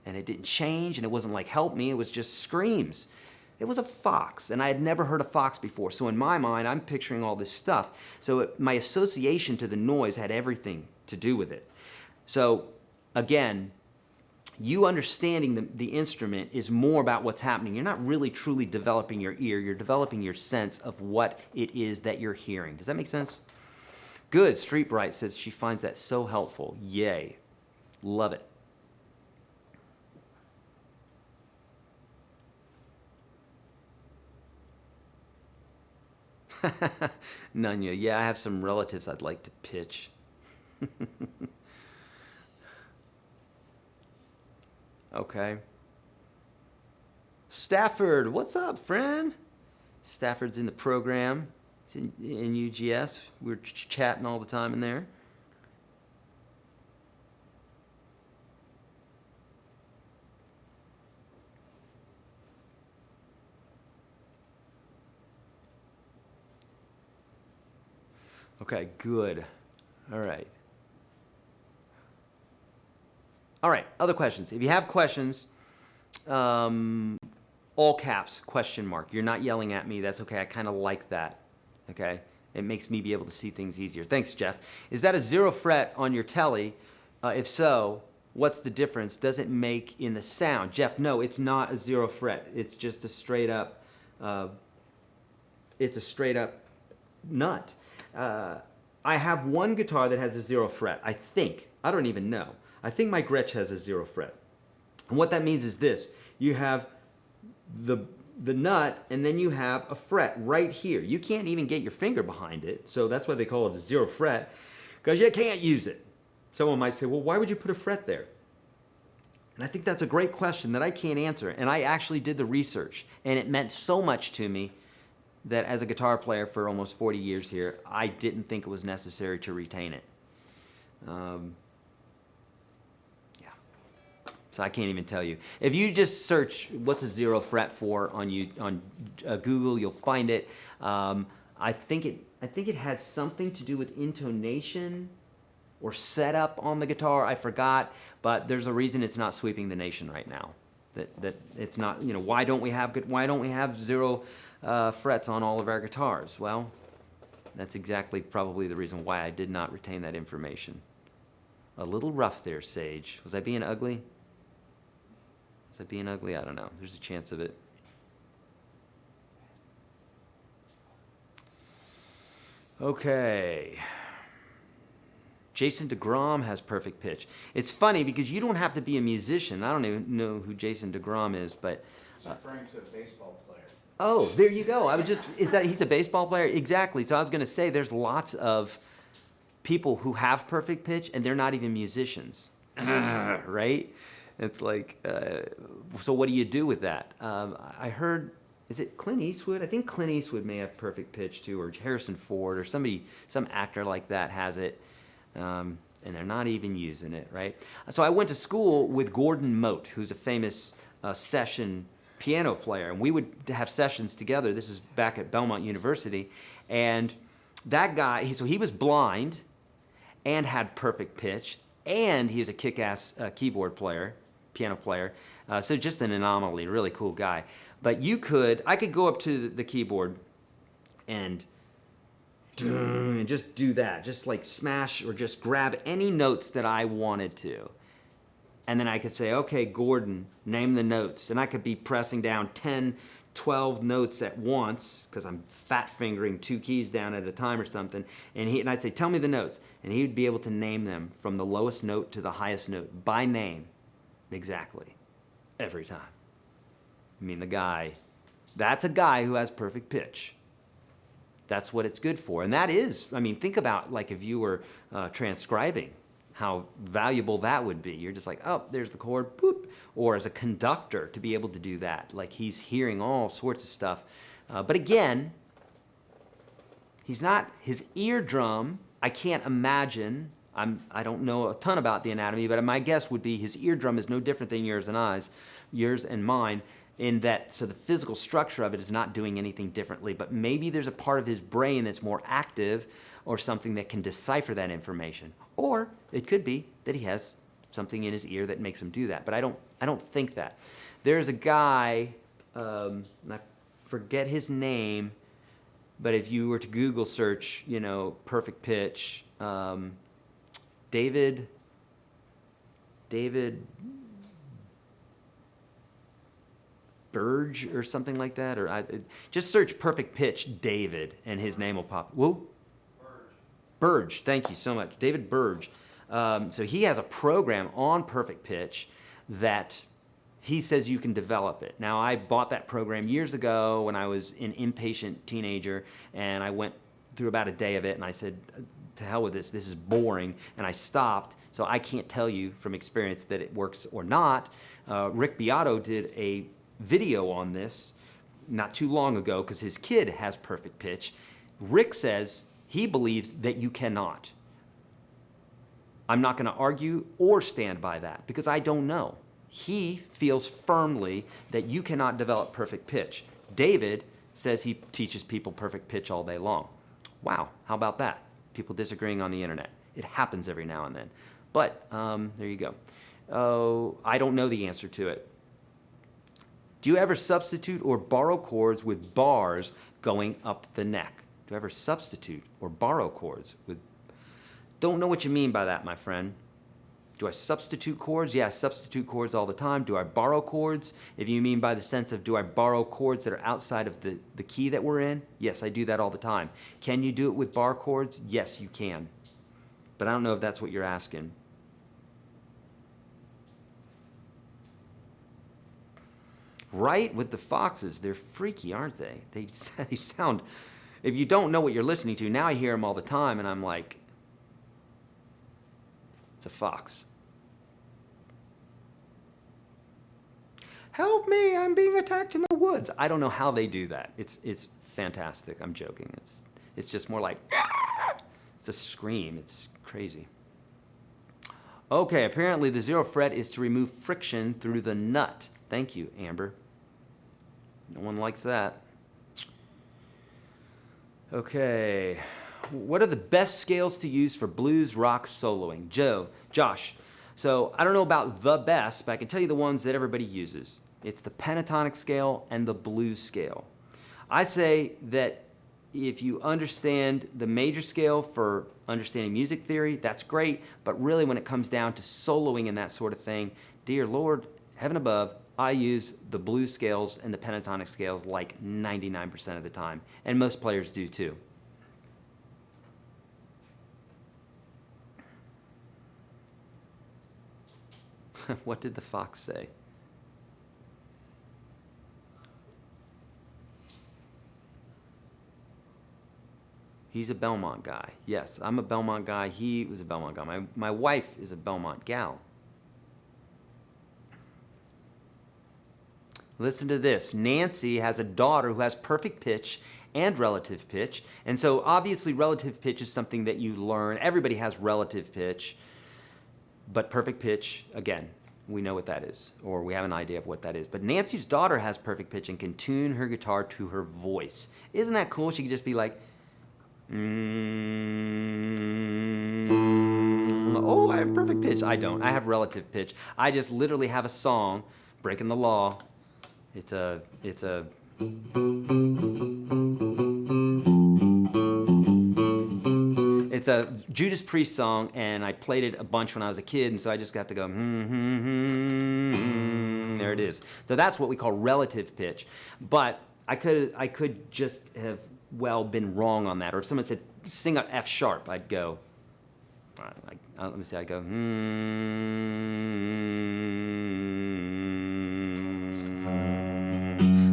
and it didn't change, and it wasn't like help me, it was just screams. It was a fox, and I had never heard a fox before. So in my mind, I'm picturing all this stuff. So my association to the noise had everything to do with it. So again, you understanding the instrument is more about what's happening. You're not really truly developing your ear. You're developing your sense of what it is that you're hearing. Does that make sense? Good. Street Bright says she finds that so helpful. Yay. Love it. Nunya, yeah, I have some relatives I'd like to pitch. Okay. Stafford, what's up, friend? Stafford's in the program. He's in UGS. We're chatting all the time in there. Okay, good. All right. All right, other questions. If you have questions, all caps, question mark. You're not yelling at me. That's okay. I kind of like that. Okay? It makes me be able to see things easier. Thanks, Jeff. Is that a 0 fret on your telly? If so, what's the difference? Does it make in the sound? Jeff, no, it's not a 0 fret. It's just a straight up, nut. I have one guitar that has a 0 fret, I think. I don't even know. I think my Gretsch has a 0 fret. And what that means is this. You have the nut, and then you have a fret right here. You can't even get your finger behind it, so that's why they call it a 0 fret, because you can't use it. Someone might say, well, why would you put a fret there? And I think that's a great question that I can't answer. And I actually did the research, and it meant so much to me that as a guitar player for almost 40 years here, I didn't think it was necessary to retain it. So I can't even tell you. If you just search what's a 0 fret for on Google, you'll find it. I think it has something to do with intonation or setup on the guitar. I forgot, but there's a reason it's not sweeping the nation right now. That it's not. You know, why don't we have 0 frets on all of our guitars? Well, that's exactly probably the reason why I did not retain that information. A little rough there, Sage. Was I being ugly? Was I being ugly? I don't know. There's a chance of it. Okay. Jason DeGrom has perfect pitch. It's funny because you don't have to be a musician. I don't even know who Jason DeGrom is, but... He's referring to a baseball player. Oh, there you go. He's a baseball player? Exactly. So I was going to say there's lots of people who have perfect pitch and they're not even musicians. Right? It's like, so what do you do with that? I heard, is it Clint Eastwood? I think Clint Eastwood may have perfect pitch too, or Harrison Ford, or some actor like that has it, and they're not even using it, right? So I went to school with Gordon Mote, who's a famous session piano player, and we would have sessions together. This is back at Belmont University, and that guy, he was blind and had perfect pitch, and he was a kick-ass keyboard player. Piano player, so just an anomaly, really cool guy. But I could go up to the keyboard and just do that, just like smash or just grab any notes that I wanted to. And then I could say, okay, Gordon, name the notes. And I could be pressing down 10, 12 notes at once because I'm fat fingering 2 keys down at a time or something. And I'd say, tell me the notes. And he would be able to name them from the lowest note to the highest note by name exactly every time. I mean, that's a guy who has perfect pitch. That's what it's good for. And that is, I mean, think about like if you were transcribing, how valuable that would be. You're just like, oh, there's the chord, boop. Or as a conductor to be able to do that. Like he's hearing all sorts of stuff. But again, he's not, his eardrum, I can't imagine, I don't know a ton about the anatomy, but my guess would be his eardrum is no different than yours and mine, in that, so the physical structure of it is not doing anything differently, but maybe there's a part of his brain that's more active or something that can decipher that information. Or it could be that he has something in his ear that makes him do that, but I don't think that. There's a guy, I forget his name, but if you were to Google search, you know, perfect pitch, David Burge or something like that, or just search perfect pitch David and his name will pop. Whoa? Burge, thank you so much. David Burge. So he has a program on perfect pitch that he says you can develop it. Now, I bought that program years ago when I was an impatient teenager, and I went through about a day of it, and I said, to hell with this is boring, and I stopped. So I can't tell you from experience that it works or not. Rick Beato did a video on this not too long ago because his kid has perfect pitch. Rick says he believes that you cannot. I'm not going to argue or stand by that because I don't know. He feels firmly that you cannot develop perfect pitch. David says he teaches people perfect pitch all day long. Wow, how about that? People disagreeing on the internet. It happens every now and then. But there you go. Oh, I don't know the answer to it. Do you ever substitute or borrow chords with bars going up the neck? Do you ever substitute or borrow chords with... Don't know what you mean by that, my friend. Do I substitute chords? Yeah, I substitute chords all the time. Do I borrow chords? If you mean by the sense of do I borrow chords that are outside of the key that we're in? Yes, I do that all the time. Can you do it with bar chords? Yes, you can. But I don't know if that's what you're asking. Right, with the foxes, they're freaky, aren't they? They sound, if you don't know what you're listening to, now I hear them all the time and I'm like, it's a fox. Help me, I'm being attacked in the woods. I don't know how they do that. It's fantastic, I'm joking. It's just more like, it's a scream, it's crazy. Okay, apparently the 0 fret is to remove friction through the nut. Thank you, Amber. No one likes that. Okay. What are the best scales to use for blues rock soloing? Josh. So I don't know about the best, but I can tell you the ones that everybody uses. It's the pentatonic scale and the blues scale. I say that if you understand the major scale for understanding music theory, that's great. But really when it comes down to soloing and that sort of thing, dear Lord, heaven above, I use the blues scales and the pentatonic scales like 99% of the time. And most players do too. What did the fox say? He's a Belmont guy. Yes, I'm a Belmont guy. He was a Belmont guy. My wife is a Belmont gal. Listen to this. Nancy has a daughter who has perfect pitch and relative pitch. And so obviously relative pitch is something that you learn. Everybody has relative pitch. But perfect pitch, again, we know what that is, or we have an idea of what that is. But Nancy's daughter has perfect pitch and can tune her guitar to her voice. Isn't that cool? She could just be like, oh, I have perfect pitch. I don't. I have relative pitch. I just literally have a song, breaking the law. It's a It's a Judas Priest song, and I played it a bunch when I was a kid, and so I just got to go, there it is. So that's what we call relative pitch. But I could just have, well, been wrong on that. Or if someone said, sing a F sharp, I'd go, let me see, I'd go,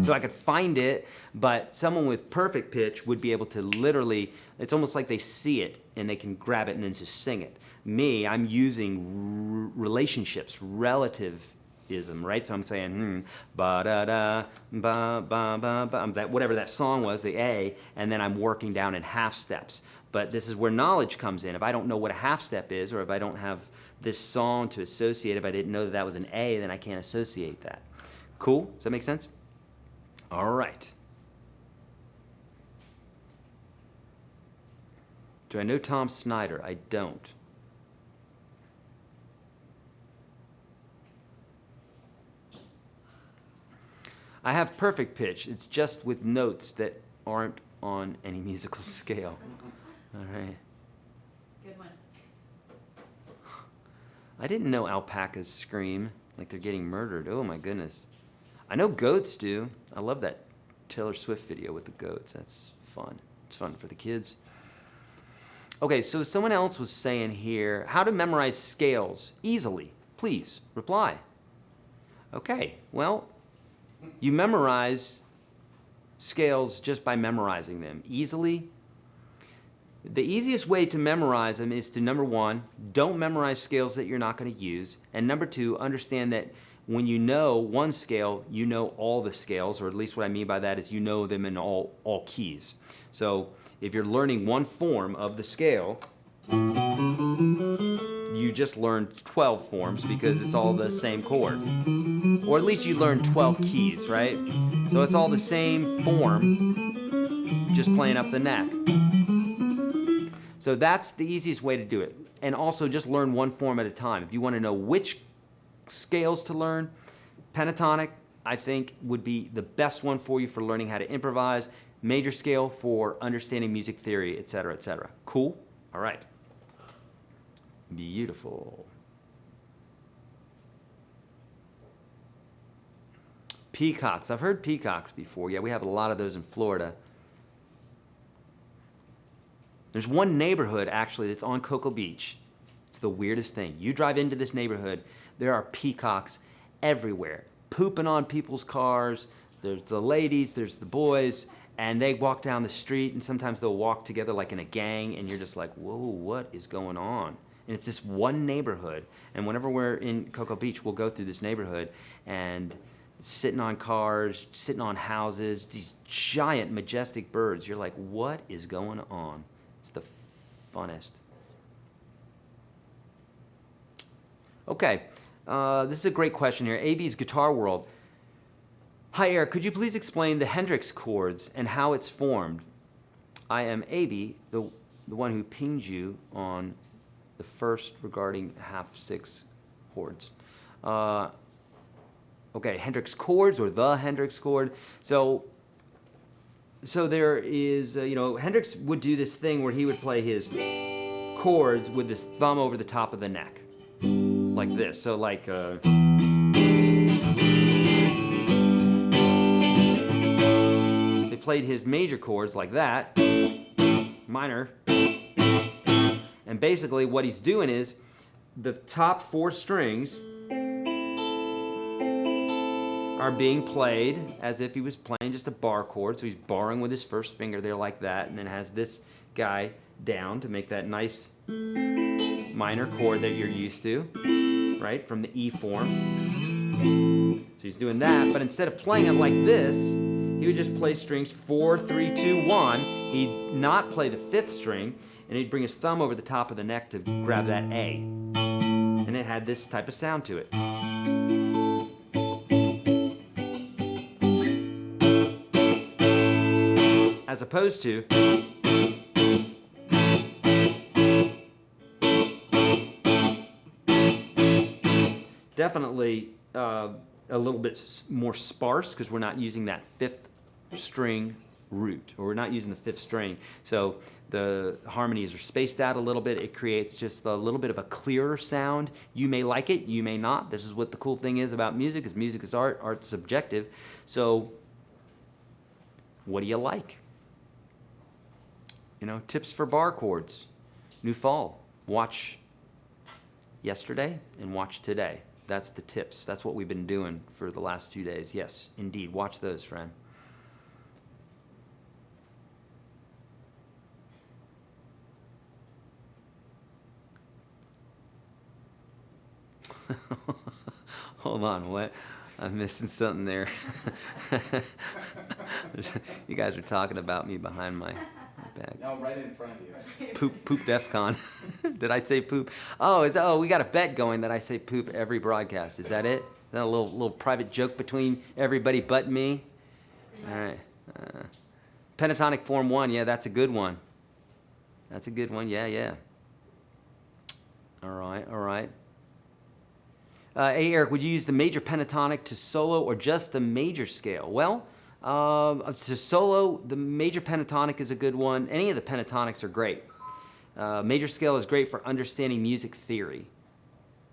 So I could find it, but someone with perfect pitch would be able to literally, it's almost like they see it and they can grab it and then just sing it. Me, I'm using relationships, relativism, right? So I'm saying, ba-da-da, ba-ba-ba-ba, that, whatever that song was, the A, and then I'm working down in half steps. But this is where knowledge comes in. If I don't know what a half step is, or if I don't have this song to associate, if I didn't know that that was an A, then I can't associate that. Cool? Does that make sense? All right. Do I know Tom Snyder? I don't. I have perfect pitch. It's just with notes that aren't on any musical scale. All right. Good one. I didn't know alpacas scream like they're getting murdered. Oh my goodness. I know goats do. I love that Taylor Swift video with the goats. That's fun. It's fun for the kids. Okay, so someone else was saying here, how to memorize scales easily. Please, reply. Okay, well, you memorize scales just by memorizing them easily. The easiest way to memorize them is to, number one, don't memorize scales that you're not going to use. And number two, understand that when you know one scale, you know all the scales, or at least what I mean by that is you know them in all keys. So if you're learning one form of the scale, you just learned 12 forms because it's all the same chord. Or at least you learned 12 keys, right? So it's all the same form, just playing up the neck. So that's the easiest way to do it. And also just learn one form at a time. If you want to know which scales to learn, pentatonic, I think, would be the best one for you for learning how to improvise. Major scale for understanding music theory, etc., etc. Cool? All right. Beautiful. Peacocks. I've heard peacocks before. Yeah, we have a lot of those in Florida. There's one neighborhood, actually, that's on Cocoa Beach. It's the weirdest thing. You drive into this neighborhood, there are peacocks everywhere, pooping on people's cars. There's the ladies, there's the boys, and they walk down the street, and sometimes they'll walk together like in a gang, and you're just like, whoa, what is going on? And it's this one neighborhood, and whenever we're in Cocoa Beach, we'll go through this neighborhood, and sitting on cars, sitting on houses, these giant, majestic birds. You're like, what is going on? It's the funnest. Okay, this is a great question here. AB's Guitar World. Hi, Eric. Could you please explain the Hendrix chords and how it's formed? I am AB, the one who pinged you on the first regarding half-six chords. Okay, Hendrix chords or the Hendrix chord. So there is, Hendrix would do this thing where he would play his chords with his thumb over the top of the neck. Like this. So like they played his major chords like that, minor, and basically what he's doing is the top four strings are being played as if he was playing just a bar chord. So he's barring with his first finger there like that, and then has this guy down to make that nice minor chord that you're used to, right, from the E form. So he's doing that, but instead of playing it like this, he would just play strings 4, 3, 2, 1. He'd not play the fifth string, and he'd bring his thumb over the top of the neck to grab that A. And it had this type of sound to it. As opposed to definitely a little bit more sparse because we're not using that fifth string root, or we're not using the 5th string. So the harmonies are spaced out a little bit. It creates just a little bit of a clearer sound. You may like it, you may not. This is what the cool thing is about music is art, art's subjective. So what do you like? You know, tips for bar chords. New fall. Watch yesterday and watch today. That's the tips. That's what we've been doing for the last 2 days. Yes, indeed. Watch those, friend. Hold on, what? I'm missing something there. You guys are talking about me behind my back. No, right in front of you. Poop DEFCON. Did I say poop? We got a bet going that I say poop every broadcast. Is that it? Is that a little private joke between everybody but me? All right. Pentatonic form 1, yeah, that's a good one. That's a good one, yeah. All right. Hey, Eric, would you use the major pentatonic to solo or just the major scale? Well, to solo, the major pentatonic is a good one. Any of the pentatonics are great. Major scale is great for understanding music theory.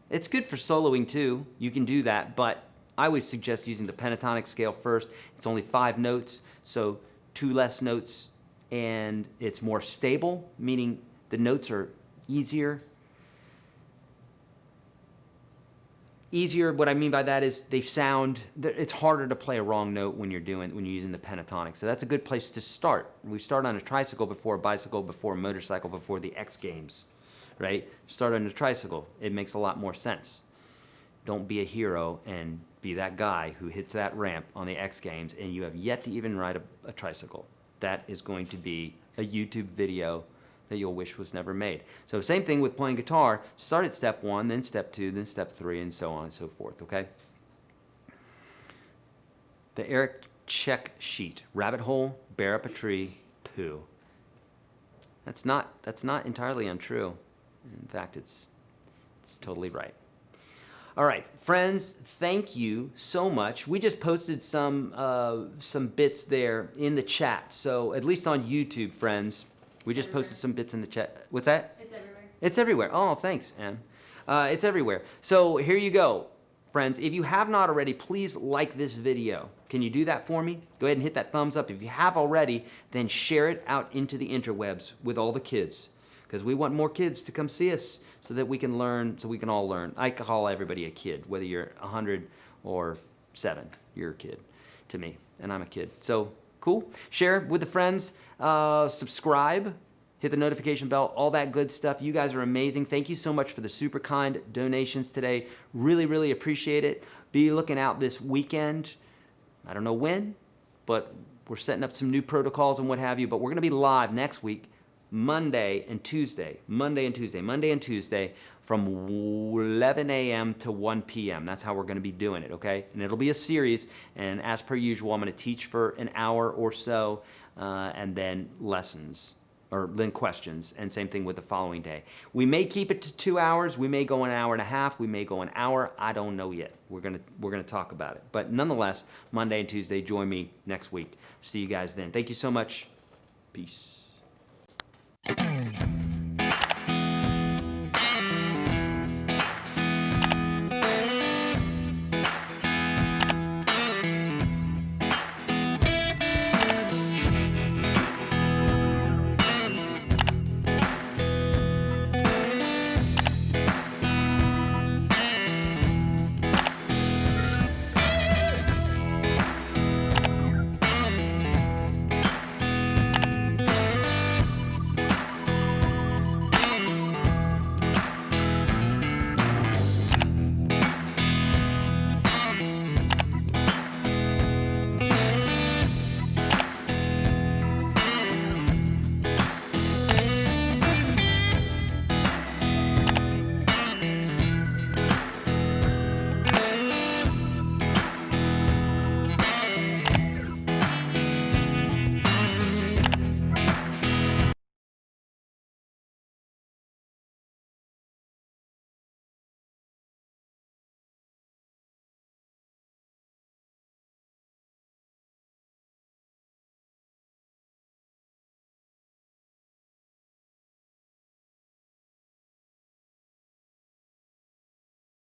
It's good for soloing too. You can do that, but I would suggest using the pentatonic scale first. It's only 5 notes, so 2 less notes, and it's more stable, meaning the notes are easier. What I mean by that is it's harder to play a wrong note when you're using the pentatonic. So that's a good place to start. We start on a tricycle before a bicycle, before a motorcycle, before the X Games, right? Start on a tricycle. It makes a lot more sense. Don't be a hero and be that guy who hits that ramp on the X Games and you have yet to even ride a tricycle. That is going to be a YouTube video that you'll wish was never made. So same thing with playing guitar. Start at step 1, then step 2, then step 3, and so on and so forth, okay? The Eric check sheet. Rabbit hole, bear up a tree, poo. That's not entirely untrue. In fact, it's totally right. All right, friends, thank you so much. We just posted some bits there in the chat. So at least on YouTube, friends, we just posted some bits in the chat. What's that? It's everywhere. It's everywhere. Oh, thanks, Em. It's everywhere. So here you go, friends. If you have not already, please like this video. Can you do that for me? Go ahead and hit that thumbs up. If you have already, then share it out into the interwebs with all the kids, because we want more kids to come see us so that we can learn, so we can all learn. I call everybody a kid, whether you're 100 or 7. You're a kid to me, and I'm a kid. So cool. Share with the friends. Subscribe, hit the notification bell, all that good stuff. You guys are amazing. Thank you so much for the super kind donations today. Really, really appreciate it. Be looking out this weekend. I don't know when, but we're setting up some new protocols and what have you. But we're going to be live next week, Monday and Tuesday from 11 a.m. to 1 p.m. That's how we're going to be doing it, okay? And it'll be a series. And as per usual, I'm going to teach for an hour or so. And then lessons, or then questions, and same thing with the following day. We may keep it to 2 hours. We may go an hour and a half. We may go an hour. I don't know yet. We're gonna talk about it. But nonetheless, Monday and Tuesday, join me next week. See you guys then. Thank you so much. Peace.